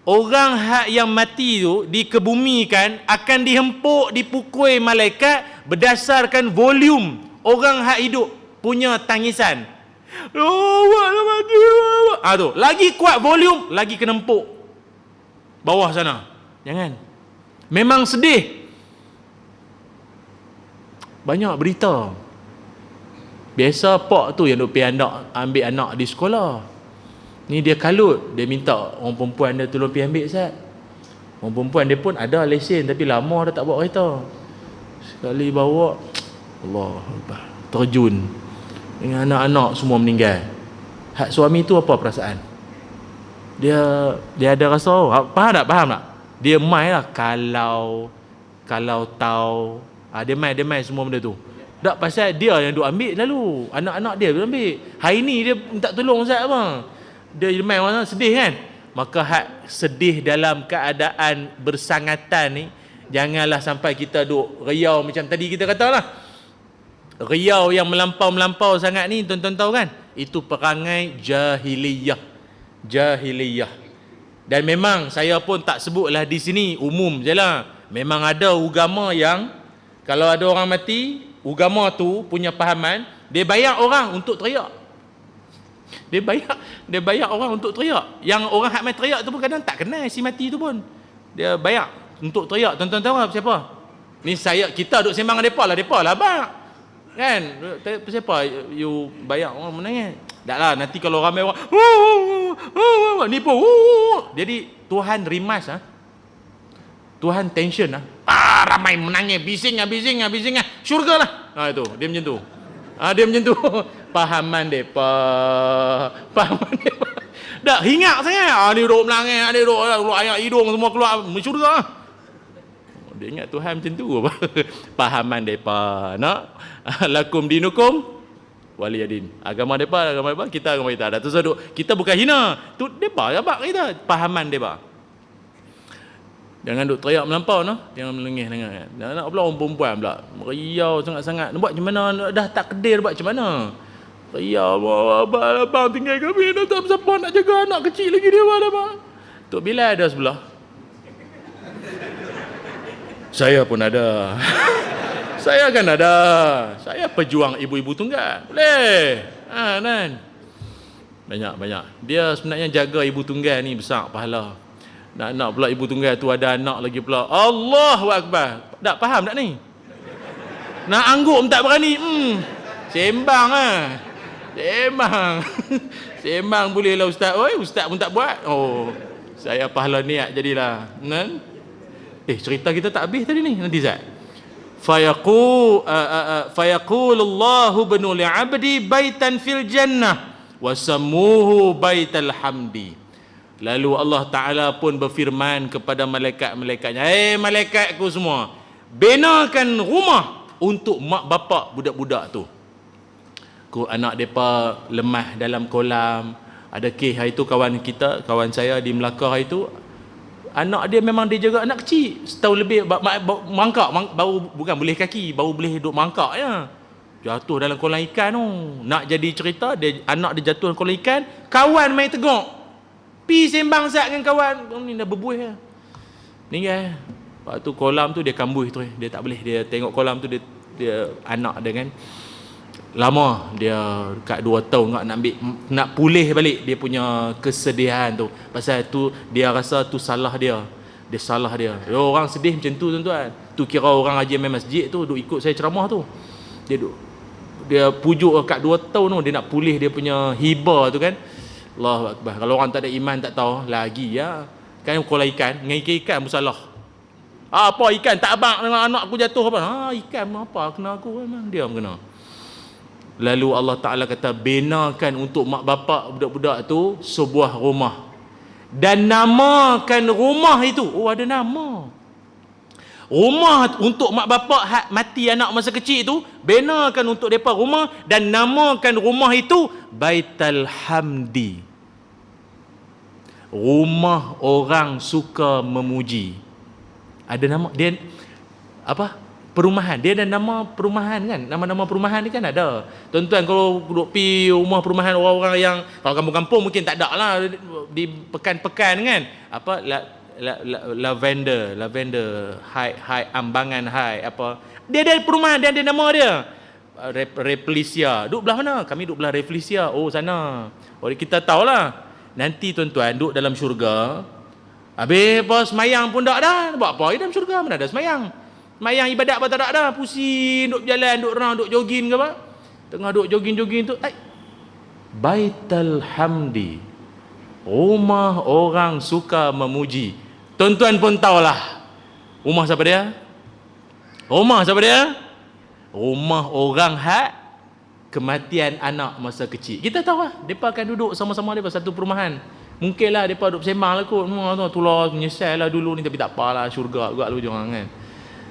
orang hak yang mati tu dikebumikan akan dihempuk, dipukul malaikat berdasarkan volume orang hak hidup punya tangisan. Tu lagi kuat volume, lagi kena empuk bawah sana. Jangan. Memang sedih. Banyak berita. Biasa pak tu yang duk pergi ambil anak di sekolah. Ni dia kalut, dia minta orang perempuan dia tolong pergi ambil Ustaz. Orang perempuan dia pun ada lesen tapi lama dah tak bawa kereta. Sekali bawa, Allah Akbar, terjun dengan anak-anak semua meninggal. Hak suami tu apa perasaan? Dia ada rasa, faham tak? Dia mai lah kalau tahu, dia mai semua benda tu. Tak, pasal dia yang duk ambil lalu, anak-anak dia duk ambil. Hari ni dia minta tolong Ustaz apa? Dia main orang sedih kan? Maka hak sedih dalam keadaan bersangatan ni, janganlah sampai kita duk riau macam tadi kita katalah. Riau yang melampau-melampau sangat ni, tuan-tuan tahu kan? Itu perangai jahiliyah. Dan memang saya pun tak sebutlah di sini, umum je lah. Memang ada agama yang kalau ada orang mati, agama tu punya pahaman, dia bayar orang untuk teriak. Dia bayar orang untuk teriak. Yang orang hak main teriak tu pun kadang tak kenal si mati tu pun. Dia bayar untuk teriak. Tuan-tuan tahu apa siapa? Ni kita duk sembang dengan depa lah bang. Kan? Siapa you bayar orang menangis? Taklah, nanti kalau ramai orang nipu. Jadi Tuhan rimas Tuhan tension ramai menangis, bising. Syurga lah. Itu dia macam tu. Dia macam tu. Pahaman depa. Dak hingat sangat. Ni duk menangis, ni duk air hidung semua keluar syurga. Dia ingat Tuhan macam tu apa? Pahaman depa. Nak lakum dinukum waliyadin. Agama depa, kita agama kita. Dah tu kita bukan hina. Tu depa abak kita. Pahaman depa. Jangan duk teriak melampau jangan melengih sangat. Nak pula orang perempuan pula meriau sangat-sangat. Nak buat macam mana? Dah tak kedil buat macam mana? Riau, abang tinggal kami, dah tak siapa nak jaga anak kecil lagi dia abang. Tok Bilal ada sebelah. Saya pun ada. Saya kan ada. Saya pejuang ibu-ibu tunggal. Boleh. Kan. Banyak. Dia sebenarnya jaga ibu tunggal ni besar pahala. Nak pula ibu tunggal tu ada anak lagi pula. Allahu Akbar. Tak faham tak ni? Nak angguk pun tak berani. Sembang Sembang boleh lah ustaz. Ustaz pun tak buat. Saya pahala niat jadilah. Kan? Cerita kita tak habis tadi ni. Nanti Zat. Fayaqulu Allahu banu li'abdi baitan fil jannah wa sammuhu baital hamdi. Lalu Allah Ta'ala pun berfirman kepada malaikat-malaikatnya, malaikatku semua, binakan rumah untuk mak bapak budak-budak tu. Anak mereka lemah dalam kolam. Ada kes hari tu kawan saya di Melaka hari tu, anak dia memang dia jaga anak kecil, setahun lebih, mangkak, baru bukan boleh kaki, baru boleh duduk mangkak ya. Jatuh dalam kolam ikan tu. Nak jadi cerita, anak dia jatuh dalam kolam ikan, kawan main teguk. Pi sembang Zat dengan kawan, ni dah berbuih lah. Meninggal. Lepas tu kolam tu dia kambuh tu. Dia tak boleh, dia tengok kolam tu, dia anak dia kan. Lama dia dekat 2 tahun nak pulih balik dia punya kesedihan tu. Pasal tu dia rasa tu salah dia. Dia salah dia. Orang sedih macam tu tuan-tuan. Tu kira orang haji main masjid tu duk ikut saya ceramah tu. Dia pujuk dekat 2 tahun tu dia nak pulih dia punya hibah tu kan. Allahu Akbar. Kalau orang tak ada iman tak tahu lagi ya. Kan kolam ikan, dengan ikan bersalah. Apa ikan tak abang dengan anak aku jatuh apa? Ikan apa kena aku memang dia kena. Lalu Allah Ta'ala kata, binakan untuk mak bapak budak-budak tu sebuah rumah. Dan namakan rumah itu. Ada nama. Rumah untuk mak bapak hak mati anak masa kecil itu, binakan untuk mereka rumah dan namakan rumah itu Baital Hamdi. Rumah orang suka memuji. Ada nama dia apa? perumahan. Dia ada nama perumahan kan. Nama-nama perumahan ni kan ada. Tuan-tuan kalau duduk pi rumah perumahan orang-orang yang kalau kampung-kampung mungkin tak ada lah di pekan-pekan kan. Apa lavender high ambangan high apa. Dia ada perumahan, dia ada nama dia. Replisia. Duduk belah mana? Kami duduk belah Replisia. Oh sana. Oh kita tahulah. Nanti tuan-tuan duduk dalam syurga. Habis apa semayang pun tak dah. Buat apa dalam syurga? Mana ada semayang? Semayang ibadat apa tak ada dah. Pusing, duduk berjalan, duduk round, duduk jogging ke apa? Tengah duduk jogging-jogging tu, Baitul Hamdi. Rumah orang suka memuji. Tuan-tuan pun tahulah. Rumah siapa dia? Rumah siapa dia? Rumah orang kematian anak masa kecil. Kita tahu lah, mereka akan duduk sama-sama mereka satu perumahan. Mungkinlah mereka duduk bersembang lah kot. Tulah menyesal lah dulu ni, tapi tak apalah, syurga juga lu jangan kan.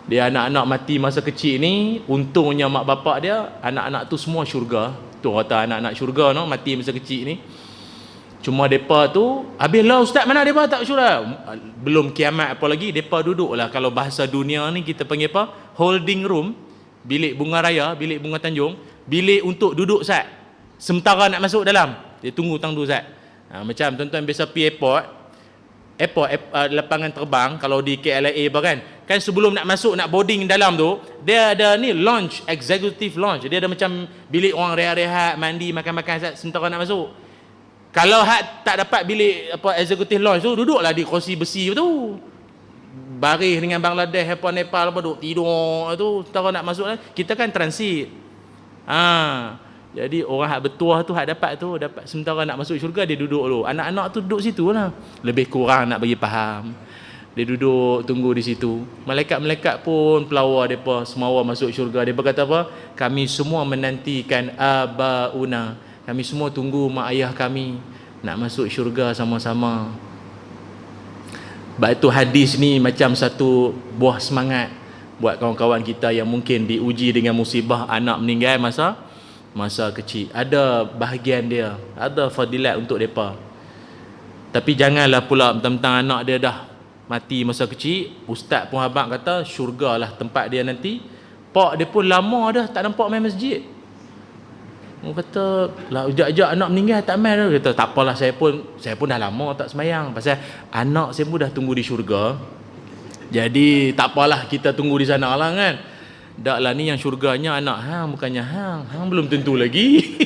Dia anak-anak mati masa kecil ni, untungnya mak bapak dia, anak-anak tu semua syurga. Tu kata anak-anak syurga no, mati masa kecil ni. Cuma mereka tu, habislah ustaz mana mereka tak syurga? Belum kiamat apa lagi, mereka duduk lah. Kalau bahasa dunia ni kita panggil apa? Holding room. Bilik bunga raya, bilik bunga Tanjung, bilik untuk duduk Ustaz. Sementara nak masuk dalam, dia tunggu Ustaz. Macam tuan-tuan biasa pergi airport, lapangan terbang kalau di KLIA kan sebelum nak masuk nak boarding dalam tu, dia ada ni lounge, executive lounge. Dia ada macam bilik orang rehat-rehat, mandi, makan-makan Ustaz sementara nak masuk. Kalau tak dapat bilik executive lounge tu, duduklah di kerusi besi tu. Baris dengan Bangladesh apa Nepal apa duk tidur tu sementara nak masuk kita kan transit. Jadi orang hak bertuah tu hak dapat sementara nak masuk syurga dia duduk dulu. Anak-anak tu duduk situ lah. Lebih kurang nak bagi faham. Dia duduk tunggu di situ. Malaikat-malaikat pun pelawar depa semua masuk syurga. Depa kata apa? Kami semua menantikan abauna. Kami semua tunggu mak ayah kami nak masuk syurga sama-sama. Sebab itu hadis ni macam satu buah semangat buat kawan-kawan kita yang mungkin diuji dengan musibah anak meninggal masa kecil. Ada bahagian dia, ada fadilat untuk mereka. Tapi janganlah pula tentang anak dia dah mati masa kecil, ustaz pun abang kata syurga lah tempat dia nanti. Pak dia pun lama dah tak nampak main masjid. Orang kata lah ujak-ujak anak meninggal tak main dah. Kata tak apalah, saya pun dah lama tak semayang pasal anak saya pun dah tunggu di syurga. Jadi tak apalah kita tunggu di sana lah kan. Dak lah ni yang syurganya anak hang bukannya hang belum tentu lagi.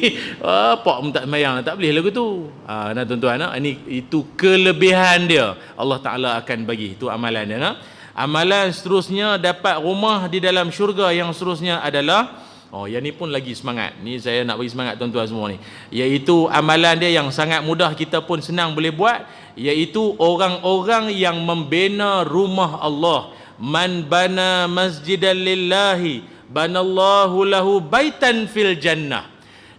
Pak pun tak semayang tak boleh lagu tu. Nah tuan-tuan ini itu kelebihan dia. Allah Taala akan bagi itu amalan dia nak. Amalan seterusnya dapat rumah di dalam syurga yang seterusnya adalah yang ni pun lagi semangat. Ni saya nak bagi semangat tuan-tuan semua ni. Iaitu amalan dia yang sangat mudah kita pun senang boleh buat, iaitu orang-orang yang membina rumah Allah. Man bana masjidan lillahi banallahu lahu baitan fil jannah.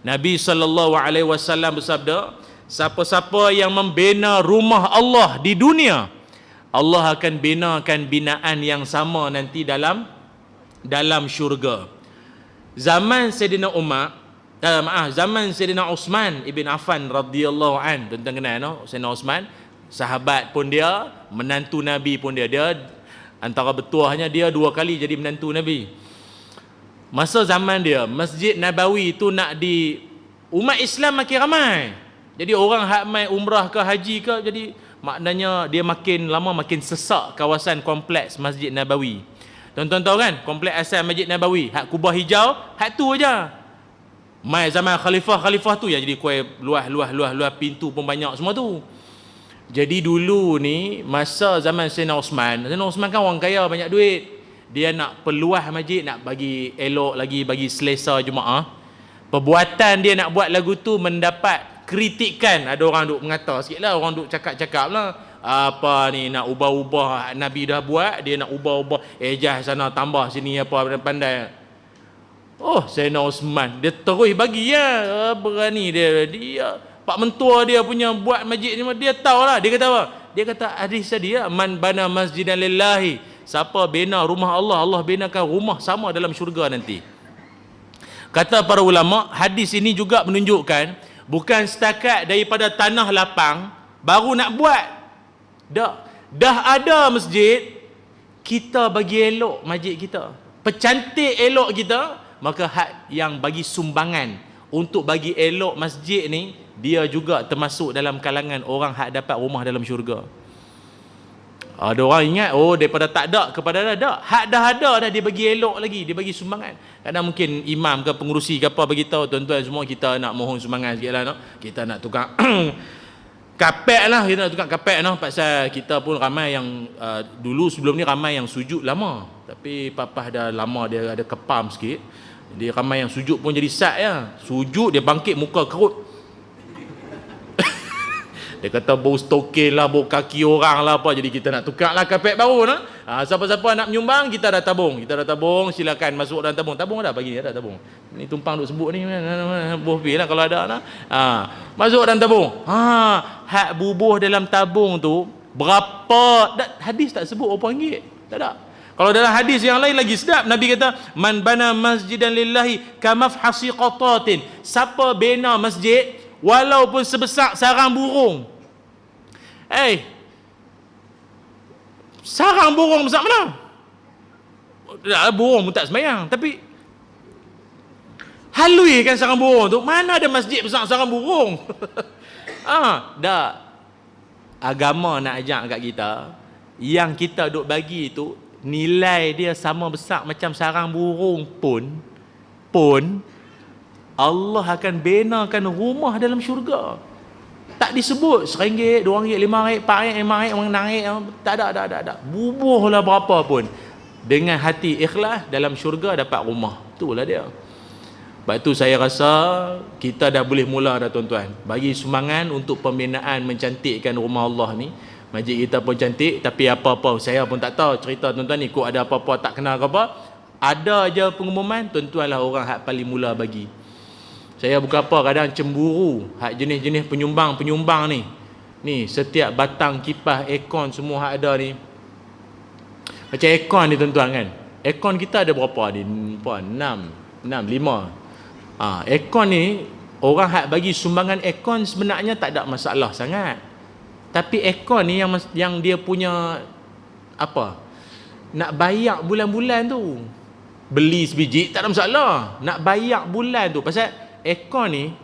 Nabi SAW bersabda, siapa-siapa yang membina rumah Allah di dunia, Allah akan binakan binaan yang sama nanti dalam syurga. Zaman Sayyidina zaman Sayyidina Uthman ibn Affan radhiyallahu an, tuan-tuan kenal no? Sayyidina Uthman, sahabat pun dia, menantu Nabi pun dia antara bertuahnya dia 2 kali jadi menantu Nabi. Masa zaman dia, Masjid Nabawi tu umat Islam makin ramai. Jadi orang hak mai umrah ke haji ke, jadi maknanya dia makin lama makin sesak kawasan kompleks Masjid Nabawi. Tuan-tuan tahu kan, kompleks asal Masjid Nabawi, hak kubah hijau, hak tu aja. Mai zaman khalifah tu yang jadi kuai luah pintu pun banyak semua tu. Jadi dulu ni masa zaman Sayyidina Uthman kan orang kaya banyak duit. Dia nak peluah masjid, nak bagi elok lagi, bagi selesa jemaah. Perbuatan dia nak buat lagu tu mendapat kritikan. Ada orang duk mengata sikitlah, orang duk cakap-cakap lah. Apa ni nak ubah-ubah Nabi dah buat, dia nak ubah-ubah ejah sana tambah sini apa pandai. Sayyidina Uthman dia terus bagi berani dia Pak Mentua dia punya buat masjid ni, dia tahulah. Dia kata apa? Dia kata hadis tadi man bana masjidan lillahi, siapa bina rumah Allah, Allah binakan rumah sama dalam syurga nanti. Kata para ulama, hadis ini juga menunjukkan bukan setakat daripada tanah lapang baru nak buat. Dah ada masjid, kita bagi elok masjid kita. pecantik elok kita, maka hak yang bagi sumbangan untuk bagi elok masjid ni, dia juga termasuk dalam kalangan orang hak dapat rumah dalam syurga. Ada orang ingat, oh daripada tak ada kepada ada, hak dah ada dah, dia bagi elok lagi, dia bagi sumbangan. Kadang mungkin imam ke pengurusi ke apa bagi tahu, tuan-tuan semua kita nak mohon sumbangan sikitlah, no? Kita nak tukar kapek lah, kita nak tukar kapek, no? Pasal kita pun ramai yang dulu sebelum ni ramai yang sujud lama, tapi papah dah lama dia ada kepam sikit, dia ramai yang sujud pun jadi sat ya. Sujud dia bangkit muka kerut. Dia kata bau stokin lah, bau kaki orang lah apa. Jadi kita nak tukar lah kapek baru, no? Siapa-siapa nak menyumbang, kita dah tabung. Kita dah tabung, silakan masuk dalam tabung. Tabung dah bagi, dah tabung. Ni tumpang duk sebut ni, buah lah kalau ada, no? Masuk dalam tabung. Hak bubuh dalam tabung tu berapa? Hadis tak sebut berapa ringgit. Tak ada. Kalau dalam hadis yang lain lagi sedap, Nabi kata, man bana masjidan lillahi kamafhasi qatatin. Siapa bina masjid walaupun sebesar sarang burung. Sarang burung besar mana? Burung pun tak sembahyang, tapi halui kan sarang burung tu. Mana ada masjid besar sarang burung? Dah agama nak ajak kat kita, yang kita duk bagi tu nilai dia sama besar macam sarang burung pun Allah akan benakan rumah dalam syurga. Tak disebut RM1, RM2, RM5, RM4, RM5, RM6, tak ada. Bubuhlah berapa pun, dengan hati ikhlas dalam syurga dapat rumah. Itulah dia. Sebab tu saya rasa kita dah boleh mula dah tuan-tuan, bagi sumbangan untuk pembinaan mencantikkan rumah Allah ni. Masjid kita pun cantik, tapi apa-apa saya pun tak tahu cerita tuan-tuan ni, kok ada apa-apa tak kenal ke apa, ada je pengumuman, tuan-tuan lah orang hak paling mula bagi. Saya bukan apa, kadang cemburu hak jenis-jenis penyumbang ni. Ni setiap batang kipas, aircon semua hak ada ni. Macam aircon ni tuan-tuan kan. Aircon kita ada berapa ni? 6, 5. Aircon ni, orang hak bagi sumbangan aircon sebenarnya tak ada masalah sangat. Tapi aircon ni yang dia punya apa? Nak bayar bulan-bulan tu. Beli sebiji tak ada masalah. Nak bayar bulan tu, pasal aircon ni,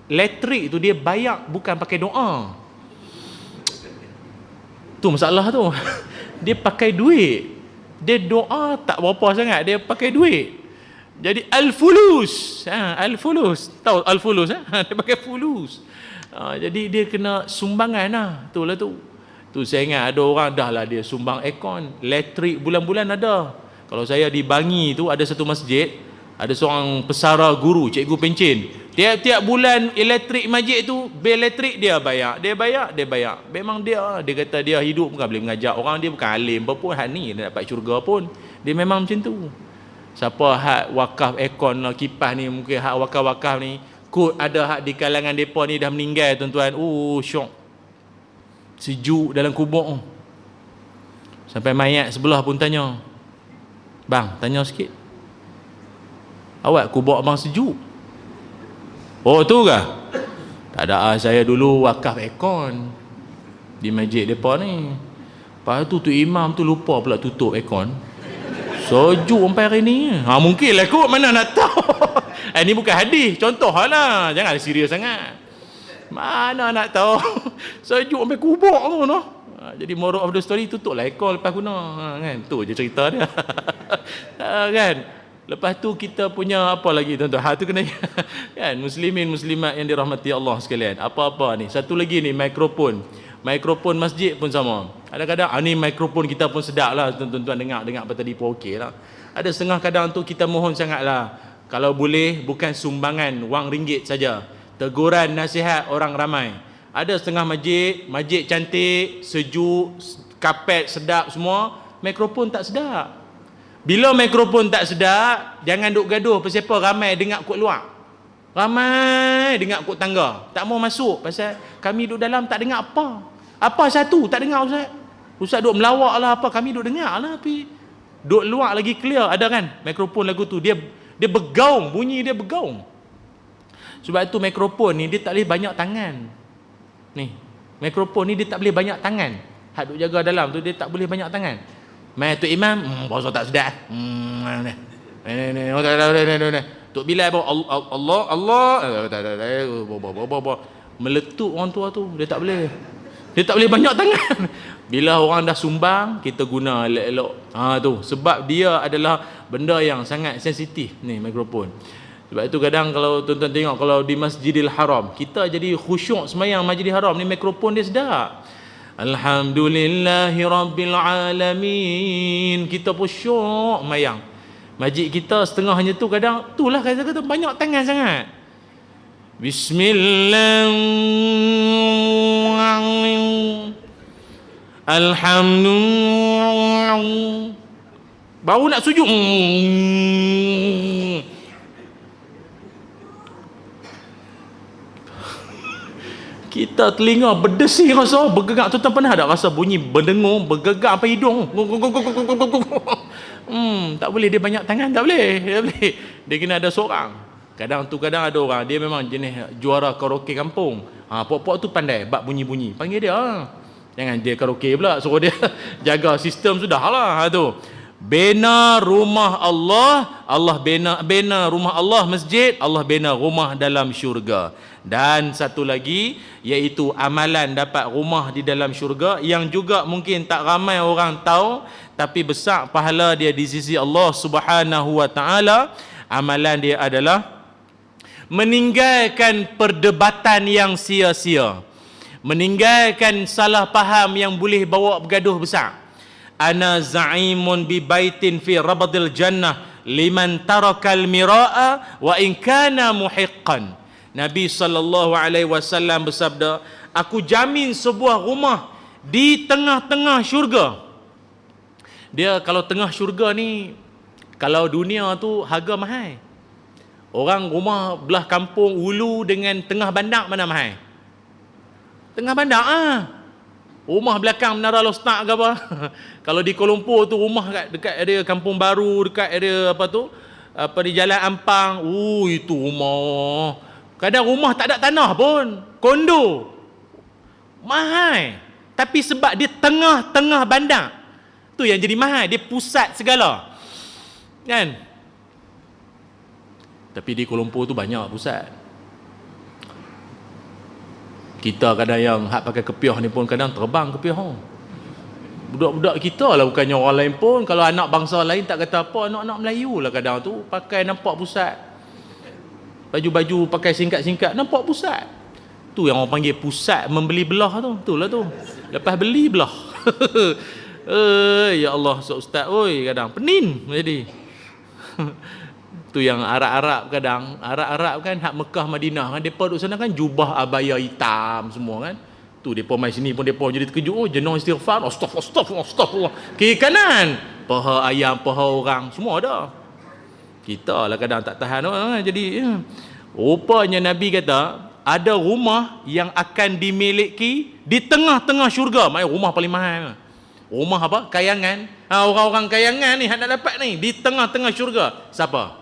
elektrik tu dia bayar bukan pakai doa. Tu masalah tu. Dia pakai duit. Dia doa tak berapa sangat, dia pakai duit. Jadi al-fulus. Al-fulus. Tahu al-fulus? Dia pakai fulus. Jadi dia kena sumbangan lah. Itulah tu. Tu saya ingat ada orang dah lah dia sumbang aircon. Elektrik bulan-bulan ada. Kalau saya di Bangi tu ada satu masjid, ada seorang pesara guru, cikgu pencen. Tiap-tiap bulan elektrik masjid tu, bil elektrik dia bayar. Memang dia kata dia hidup bukan boleh mengajar orang, dia bukan alim apa pun, hak ni dia dapat syurga pun. Dia memang macam tu. Siapa hak wakaf aircon lah, kipas ni, mungkin hak wakaf-wakaf ni, kot ada hak di kalangan depa ni dah meninggal tuan-tuan. Syok. Sejuk dalam kubur. Sampai mayat sebelah pun tanya, "Bang, tanya sikit. Awak kubur abang sejuk?" "Oh tu ke?" "Tak ada, saya dulu wakaf aircon di masjid depa ni. Lepas tu imam tu lupa pula tutup aircon. Sejuk sampai hari ni." Mungkin lah kot, mana nak tahu. Ini bukan hadis, contoh lah. Jangan serius sangat. Mana nak tahu. Sejuk sampai kubur tu, no. Jadi moral of the story, tutup lah aircon lepas guna. Kan? Tu je cerita dia. Kan? Lepas tu kita punya apa lagi tuan-tuan? Tu kena kan, muslimin muslimat yang dirahmati Allah sekalian. Apa-apa ni. Satu lagi ni, mikrofon. Mikrofon masjid pun sama. Kadang-kadang ni mikrofon kita pun sedap lah tuan-tuan, dengar apa tadi pun okey lah. Ada setengah kadang tu kita mohon sangatlah, kalau boleh bukan sumbangan wang ringgit saja, teguran nasihat orang ramai. Ada setengah masjid cantik, sejuk, kapet sedap semua, mikrofon tak sedap. Bila mikrofon tak sedap, jangan duk gaduh pasal apa ramai dengar kot luar. Ramai dengar kot tangga. Tak mau masuk pasal kami duk dalam tak dengar apa. Apa satu tak dengar ustaz. Ustaz duk melawak lah apa, kami duk dengar lah, tapi duk luar lagi clear. Ada kan mikrofon lagu tu, dia bergaung, bunyi dia bergaung. Sebab tu mikrofon ni dia tak boleh banyak tangan. Ni, mikrofon ni dia tak boleh banyak tangan. Hak duk jaga dalam tu dia tak boleh banyak tangan. Mai tu imam, puasa tak sedap. Tok Bilal pun Allah Allah meletup orang tua tu, dia tak boleh. Dia tak boleh banyak tangan. Bila orang dah sumbang, kita guna elok-elok. Tu sebab dia adalah benda yang sangat sensitif ni, mikrofon. Sebab itu kadang kalau tuan-tuan tengok kalau di Masjidil Haram, kita jadi khusyuk semayang Masjidil Haram ni, mikrofon dia sedap. Alhamdulillahi Rabbil Alamin. Kita pun syok mayang. Masjid kita setengahnya tu kadang itulah kata-kata banyak tangan sangat. Bismillahirrahmanirrahim. Alhamdulillah. Baru nak sujud. Kita telinga berdesi rasa, bergegak. Tuan-tuan pernah tak rasa bunyi berdengung, bergegak sampai hidung? Tak boleh dia banyak tangan, tak boleh. Dia kena ada seorang. Kadang ada orang, dia memang jenis juara karaoke kampung. Pok-pok tu pandai bab bunyi-bunyi. Panggil dia. Jangan dia karaoke pula, suruh dia jaga sistem sudahlah tu. Bina rumah Allah, Allah bina rumah Allah masjid, Allah bina rumah dalam syurga. Dan satu lagi iaitu amalan dapat rumah di dalam syurga yang juga mungkin tak ramai orang tahu, tapi besar pahala dia di sisi Allah Subhanahu wa taala. Amalan dia adalah meninggalkan perdebatan yang sia-sia, meninggalkan salah faham yang boleh bawa bergaduh besar. Ana za'imun bi baitin fi rabadil jannah liman tarakal mira'a wa in kana muhiqqan. Nabi SAW bersabda, aku jamin sebuah rumah di tengah-tengah syurga. Dia kalau tengah syurga ni, kalau dunia tu harga mahal. Orang rumah belah kampung Ulu dengan tengah bandar mana mahal? Tengah bandar Rumah belakang Menara Lostak ke apa? Kalau di Kuala Lumpur tu rumah dekat area Kampung Baru, dekat area di Jalan Ampang, itu rumah. Kadang rumah tak ada tanah pun, kondo. Mahal. Tapi sebab dia tengah-tengah bandar, tu yang jadi mahal, dia pusat segala. Kan? Tapi di Kuala Lumpur tu banyak pusat. Kita kadang yang hak pakai kepiah ni pun kadang terbang kepiah. Budak-budak kita lah, bukannya orang lain pun. Kalau anak bangsa lain tak kata apa, anak-anak Melayu lah kadang tu pakai nampak pusat. Baju-baju pakai singkat-singkat nampak pusat. Tu yang orang panggil pusat membeli belah tu. Itulah tu. Lepas beli belah. Ya Allah, ustaz oi, kadang penin jadi. Tu yang Arab-Arab kadang, Arab-Arab kan hak Mekah Madinah kan, depa duduk sana kan jubah abaya hitam semua kan. Tu depa mai sini pun depa jadi terkejut, jenuh istighfar, astagfirullah. Kiri kanan paha ayam, paha orang semua ada. Kita lah kadang tak tahan jadi rupanya Nabi kata ada rumah yang akan dimiliki di tengah-tengah syurga. Maksudnya rumah paling mahal. Rumah apa? Kayangan. Orang-orang kayangan ni nak dapat ni di tengah-tengah syurga. Siapa?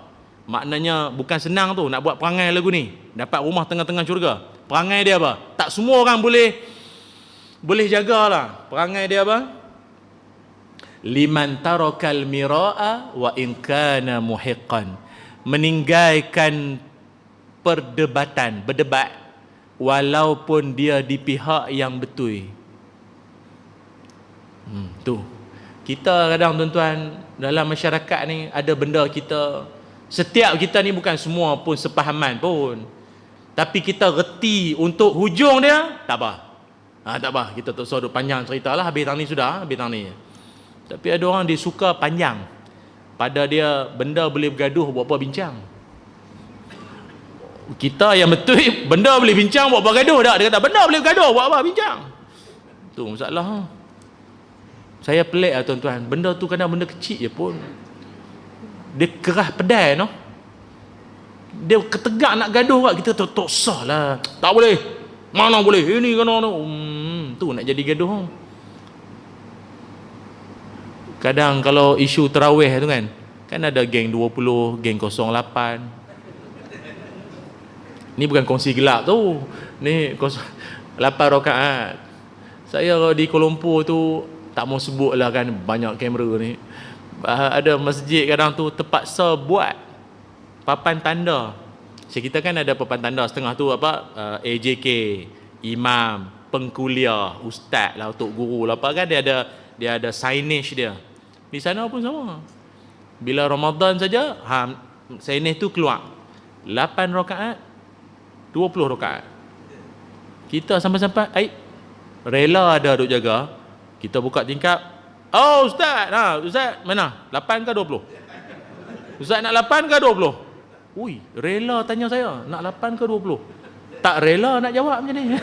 Maknanya bukan senang tu nak buat perangai lagu ni. Dapat rumah tengah-tengah syurga. Perangai dia apa? Tak semua orang boleh jagalah. Perangai dia apa? Liman tarakal mira'a wa in kana muhiqqan. Meninggalkan perdebatan, berdebat walaupun dia di pihak yang betul. Tu. Kita kadang tuan-tuan dalam masyarakat ni ada benda kita, setiap kita ni bukan semua pun sepahaman pun. Tapi kita reti untuk hujung dia, tak apa. Tak apa, kita tak usah duk panjang ceritalah, habis tang ni sudah, habis tang ni. Tapi ada orang dia suka panjang. Pada dia benda boleh bergaduh buat apa bincang. Kita yang betul benda boleh bincang buat apa gaduh tak? Dia kata benda boleh bergaduh buat apa bincang. Tu masalah. Saya pelik lah tuan-tuan. Benda tu kadang benda kecil je pun dia kerah pedai no. Dia ketegak nak gaduh kat kita tak sah lah. Tak boleh. Mana boleh? Ini kena tu. Tu nak jadi gaduh. Kadang kalau isu tarawih tu kan ada geng 20, geng 08. Ni bukan kongsi gelap tu. Ni 8 rakaat. Saya di Kuala Lumpur tu tak mau sebut lah kan, banyak kamera ni. Ada masjid kadang tu terpaksa buat papan tanda. Kita kan ada papan tanda setengah tu apa, AJK, imam, pengkuliah, ustaz lah, untuk guru lah apa kan, dia ada signage dia. Di sana pun sama. Bila Ramadan saja, signage tu keluar 8 rakaat, 20 rakaat. Kita sampai-sampai rela ada duk jaga. Kita buka tingkap, oh ustaz, ustaz mana? 8 ke 20? Ustaz nak 8 ke 20? Ui, rela tanya saya, nak 8 ke 20? Tak rela nak jawab macam ni.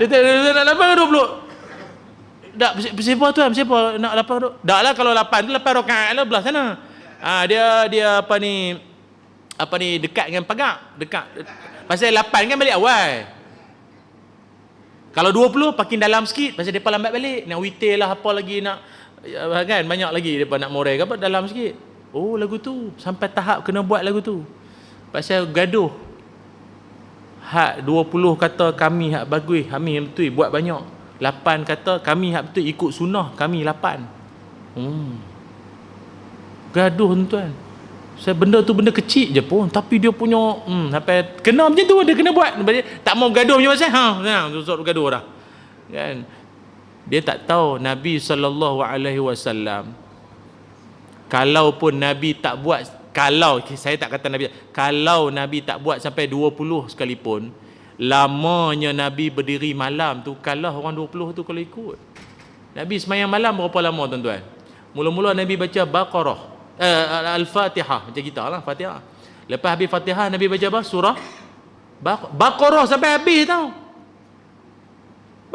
Dia nak 8 ke 20? Tak, siapa tuan? Siapa nak 8 ke 20? Tak lah, kalau 8 tu 8 rakaat lah belah sana. Dia apa ni dekat dengan pagar, dekat. Pasal 8 kan balik awal. Kalau 20 pakin dalam sikit, pasal depa lambat balik, nak witir lah apa lagi nak kan, banyak lagi depa nak moreh ke apa, dalam sikit. Oh, lagu tu sampai tahap kena buat lagu tu. Pasal gaduh. Hak 20 kata kami hak bagus, kami betul buat banyak. 8 kata kami hak betul ikut sunnah, kami 8. Gaduh tuan. Saya benda tu benda kecil je pun, tapi dia punya sampai kena macam tu, dia kena buat. Tak mau gaduh macam mana, susah gaduh dah. Kan? Dia tak tahu Nabi SAW, kalaupun Nabi tak buat, kalau saya tak kata Nabi, kalau Nabi tak buat sampai 20 sekalipun, lamanya Nabi berdiri malam tu kalah orang 20 tu kalau ikut. Nabi semayang malam berapa lama tuan-tuan? Mula-mula Nabi baca Baqarah, Al-Fatihah, macam kita lah Fatihah. Lepas habis Fatihah Nabi baca apa? Surah Baqarah sampai habis tau.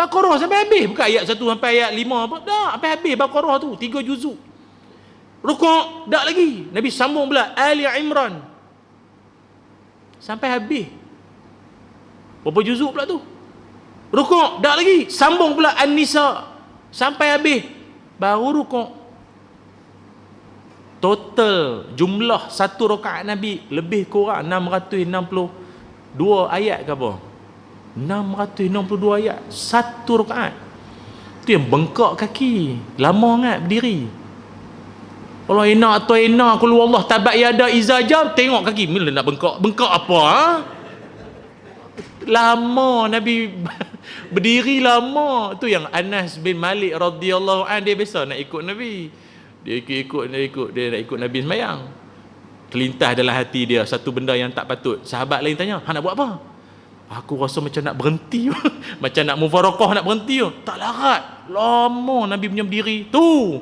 Baqarah sampai habis, bukan ayat 1 sampai ayat 5 apa. Dah sampai habis Baqarah tu 3 juzuk. Rukuk dak lagi, Nabi sambung pula Ali Imran sampai habis. Berapa juzuk pula tu? Rukuk dak lagi, sambung pula An-Nisa sampai habis, baru rukuk. Total jumlah satu rakaat Nabi lebih kurang 662 ayat ke apa? 662 ayat satu rakaat. Tu yang bengkak kaki, lama sangat berdiri. Kalau enak atau enak kalau Allah tabat yada izajab, tengok kaki mula nak bengkak. Bengkak apa? Lama Nabi berdiri lama. Tu yang Anas bin Malik radhiyallahu anhu, dia biasa nak ikut Nabi. Dia nak ikut Nabi sembahyang. Terlintas dalam hati dia satu benda yang tak patut. Sahabat lain tanya, "Hang nak buat apa?" Aku rasa macam nak berhenti. Macam nak mufarakah nak berhenti. Tak larat. Lama Nabi punya berdiri. Tu.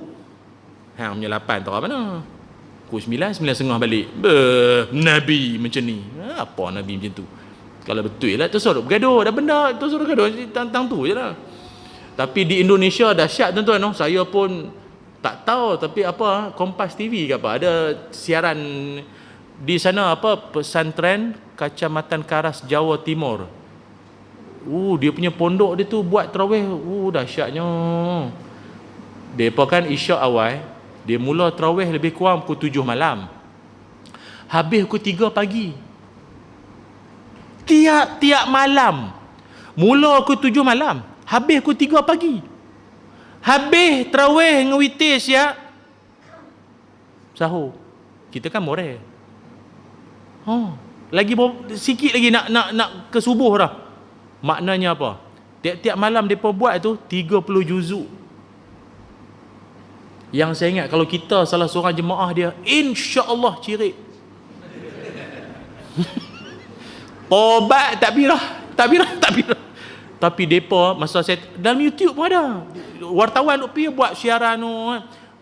Hang punya 8 tahu mana? Pukul 9, 9.30 balik. Nabi macam ni. Apa Nabi macam tu? Kalau betul lah tu suruh bergaduh. Dah benda tu suruh gaduh tentang tu je lah. Tapi di Indonesia dahsyat tuan-tuan. Saya pun tak tahu, tapi apa, Kompas TV ke apa, ada siaran di sana apa, pesantren Kecamatan Karas Jawa Timur. Dia punya pondok dia tu buat tarawih. Dahsyatnya. Depa kan isyak awal, dia mula tarawih lebih kurang pukul 7 malam. Habis pukul 3 pagi. Tiap-tiap malam. Mula pukul 7 malam, habis pukul 3 pagi. Habis tarawih dengan witir siap sahur. Kita kan moreh. Lagi sikit lagi nak ke subuh dah. Maknanya apa? Tiap-tiap malam depa buat tu 30 juzuk. Yang saya ingat, kalau kita salah seorang jemaah dia, insya-Allah cirit. Tobat takbirah. Tapi depa masa saya dalam YouTube pun ada. Wartawan duk pergi buat siaran tu.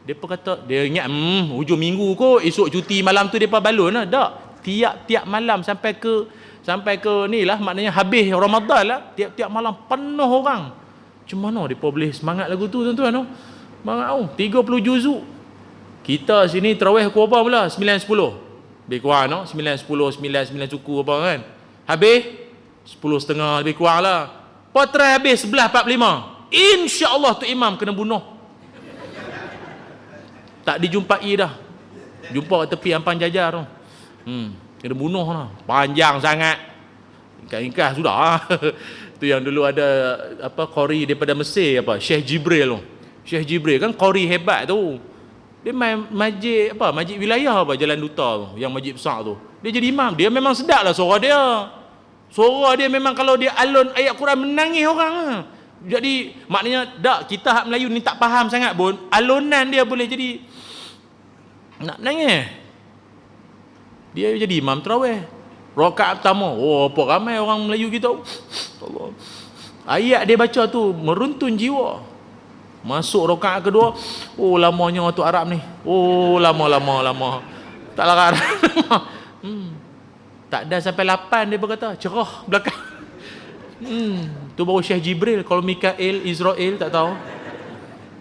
Depa kata dia ingat hujung minggu kot, esok cuti malam tu depa balun lah. Tak. Tiap-tiap malam sampai ke ni lah, maknanya habis Ramadan lah, tiap-tiap malam penuh orang. Macam mana depa boleh semangat lagu tu tuan-tuan? Semangat 30 juzuk. Kita sini tarawih pukul apa pula? 9.10. Lebih kurang 9.10, 9 suku apa kan. Habis 10.30 lebih kurang lah. Potret habis 11.45. InsyaAllah tu imam kena bunuh. Tak dijumpai dah. Jumpa kat tepi ampang jajar tu. Kena bunuh lah. Panjang sangat. Ingkar sudah. Tu yang dulu ada apa, qori daripada Mesir apa, Syekh Jibril tu. Syekh Jibril kan qari hebat tu. Dia main masjid apa? Masjid wilayah apa Jalan Duta tu, yang masjid besar tu. Dia jadi imam. Dia memang sedaplah suara dia. Suara dia memang kalau dia alun ayat Quran menangis orang lah. Jadi maknanya tak, kita hak Melayu ni tak faham sangat pun, alunan dia boleh jadi nak menangis. Dia jadi imam tarawih. Rakaat pertama, oh apa ramai orang Melayu kita. Allah. Ayat dia baca tu meruntun jiwa. Masuk rakaat kedua, oh lamanya waktu Arab ni. Oh lama. Tak larat. Tak ada sampai 8 dia berkata, cerah belakang. Tu baru Syekh Jibril. Kalau Mikael, Israel tak tahu.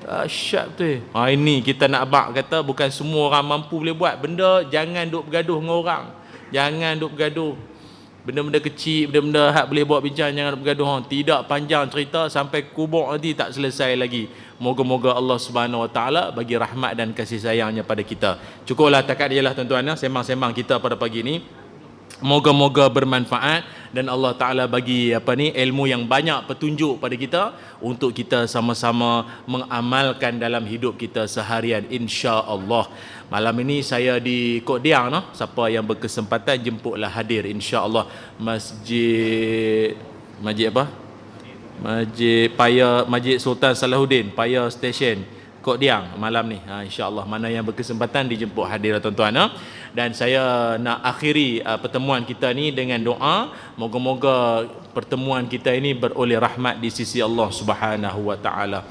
Dahsyat tu. Ini kita nak abang kata bukan semua orang mampu boleh buat benda. Jangan duk bergaduh dengan orang. Jangan duk bergaduh. Benda-benda kecil, benda-benda hak boleh buat bincang, jangan bergaduh. Tidak panjang cerita sampai kubur nanti tak selesai lagi. Moga-moga Allah Subhanahu Wa Taala bagi rahmat dan kasih sayangnya pada kita. Cukuplah takat dia lah tuan-tuan, sembang-sembang kita pada pagi ni. Moga-moga bermanfaat dan Allah Ta'ala bagi ilmu yang banyak petunjuk pada kita untuk kita sama-sama mengamalkan dalam hidup kita seharian, insya-Allah. Malam ini saya di Kok Diang, siapa yang berkesempatan jemputlah hadir, insya-Allah. Masjid apa? Masjid Sultan Salahuddin, Paya Station, Kok Diang malam ni. InsyaAllah mana yang berkesempatan dijemput hadir tuan-tuan. Dan saya nak akhiri pertemuan kita ni dengan doa. Moga-moga pertemuan kita ini beroleh rahmat di sisi Allah Subhanahu Wa Taala.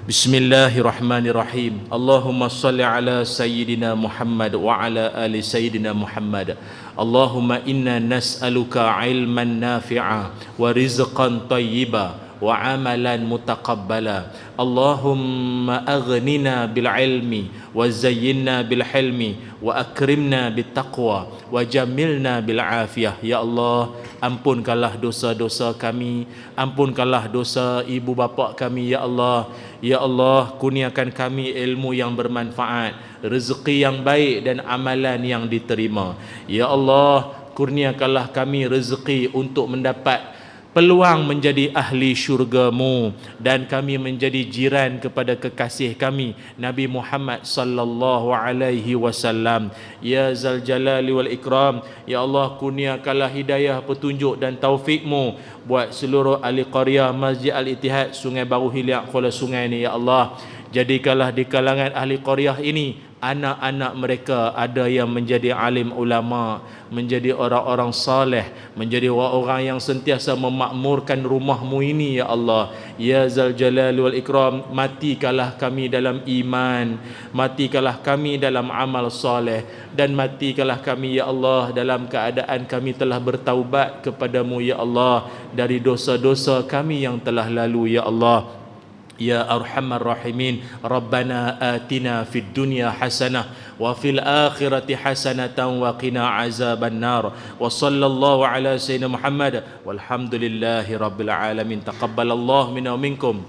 Bismillahirrahmanirrahim. Allahumma salli ala Sayyidina Muhammad wa ala ali Sayyidina Muhammad. Allahumma inna nas'aluka ilman nafi'a wa rizqan tayyiba wa amalan mutaqabbala. Allahumma aghnina bil ilmi wa zayyinna bil hilmi wa akrimna bit taqwa wa jamilna bil afiyah. Ya Allah, ampunkanlah dosa-dosa kami, ampunkanlah dosa ibu bapa kami ya Allah. Ya Allah, kurniakan kami ilmu yang bermanfaat, rezeki yang baik dan amalan yang diterima. Ya Allah, kurniakanlah kami rezeki untuk mendapat peluang menjadi ahli syurga-Mu dan kami menjadi jiran kepada kekasih kami Nabi Muhammad sallallahu alaihi wasallam. Ya Zal Jalali wal Ikram, ya Allah, kurniakanlah hidayah, petunjuk dan taufik-Mu buat seluruh ahli qaryah Masjid Al-Ittihad Sungai Baru Hilyak Kuala Sungai ni ya Allah. Jadikanlah di kalangan ahli qaryah ini anak-anak mereka ada yang menjadi alim ulama, menjadi orang-orang saleh, menjadi orang-orang yang sentiasa memakmurkan rumah-Mu ini ya Allah. Ya Zal Jalal wal Ikram, matikanlah kami dalam iman, matikanlah kami dalam amal saleh, dan matikanlah kami ya Allah dalam keadaan kami telah bertaubat kepadamu ya Allah dari dosa-dosa kami yang telah lalu ya Allah. Ya Arhamar Rahimin, Rabbana atina fid dunya hasanah wa fil akhirati hasanatan wa qina azaban nar. Wa sallallahu ala sayyidina Muhammad walhamdulillahi rabbil alamin. Taqabbalallahu minna wa minkum.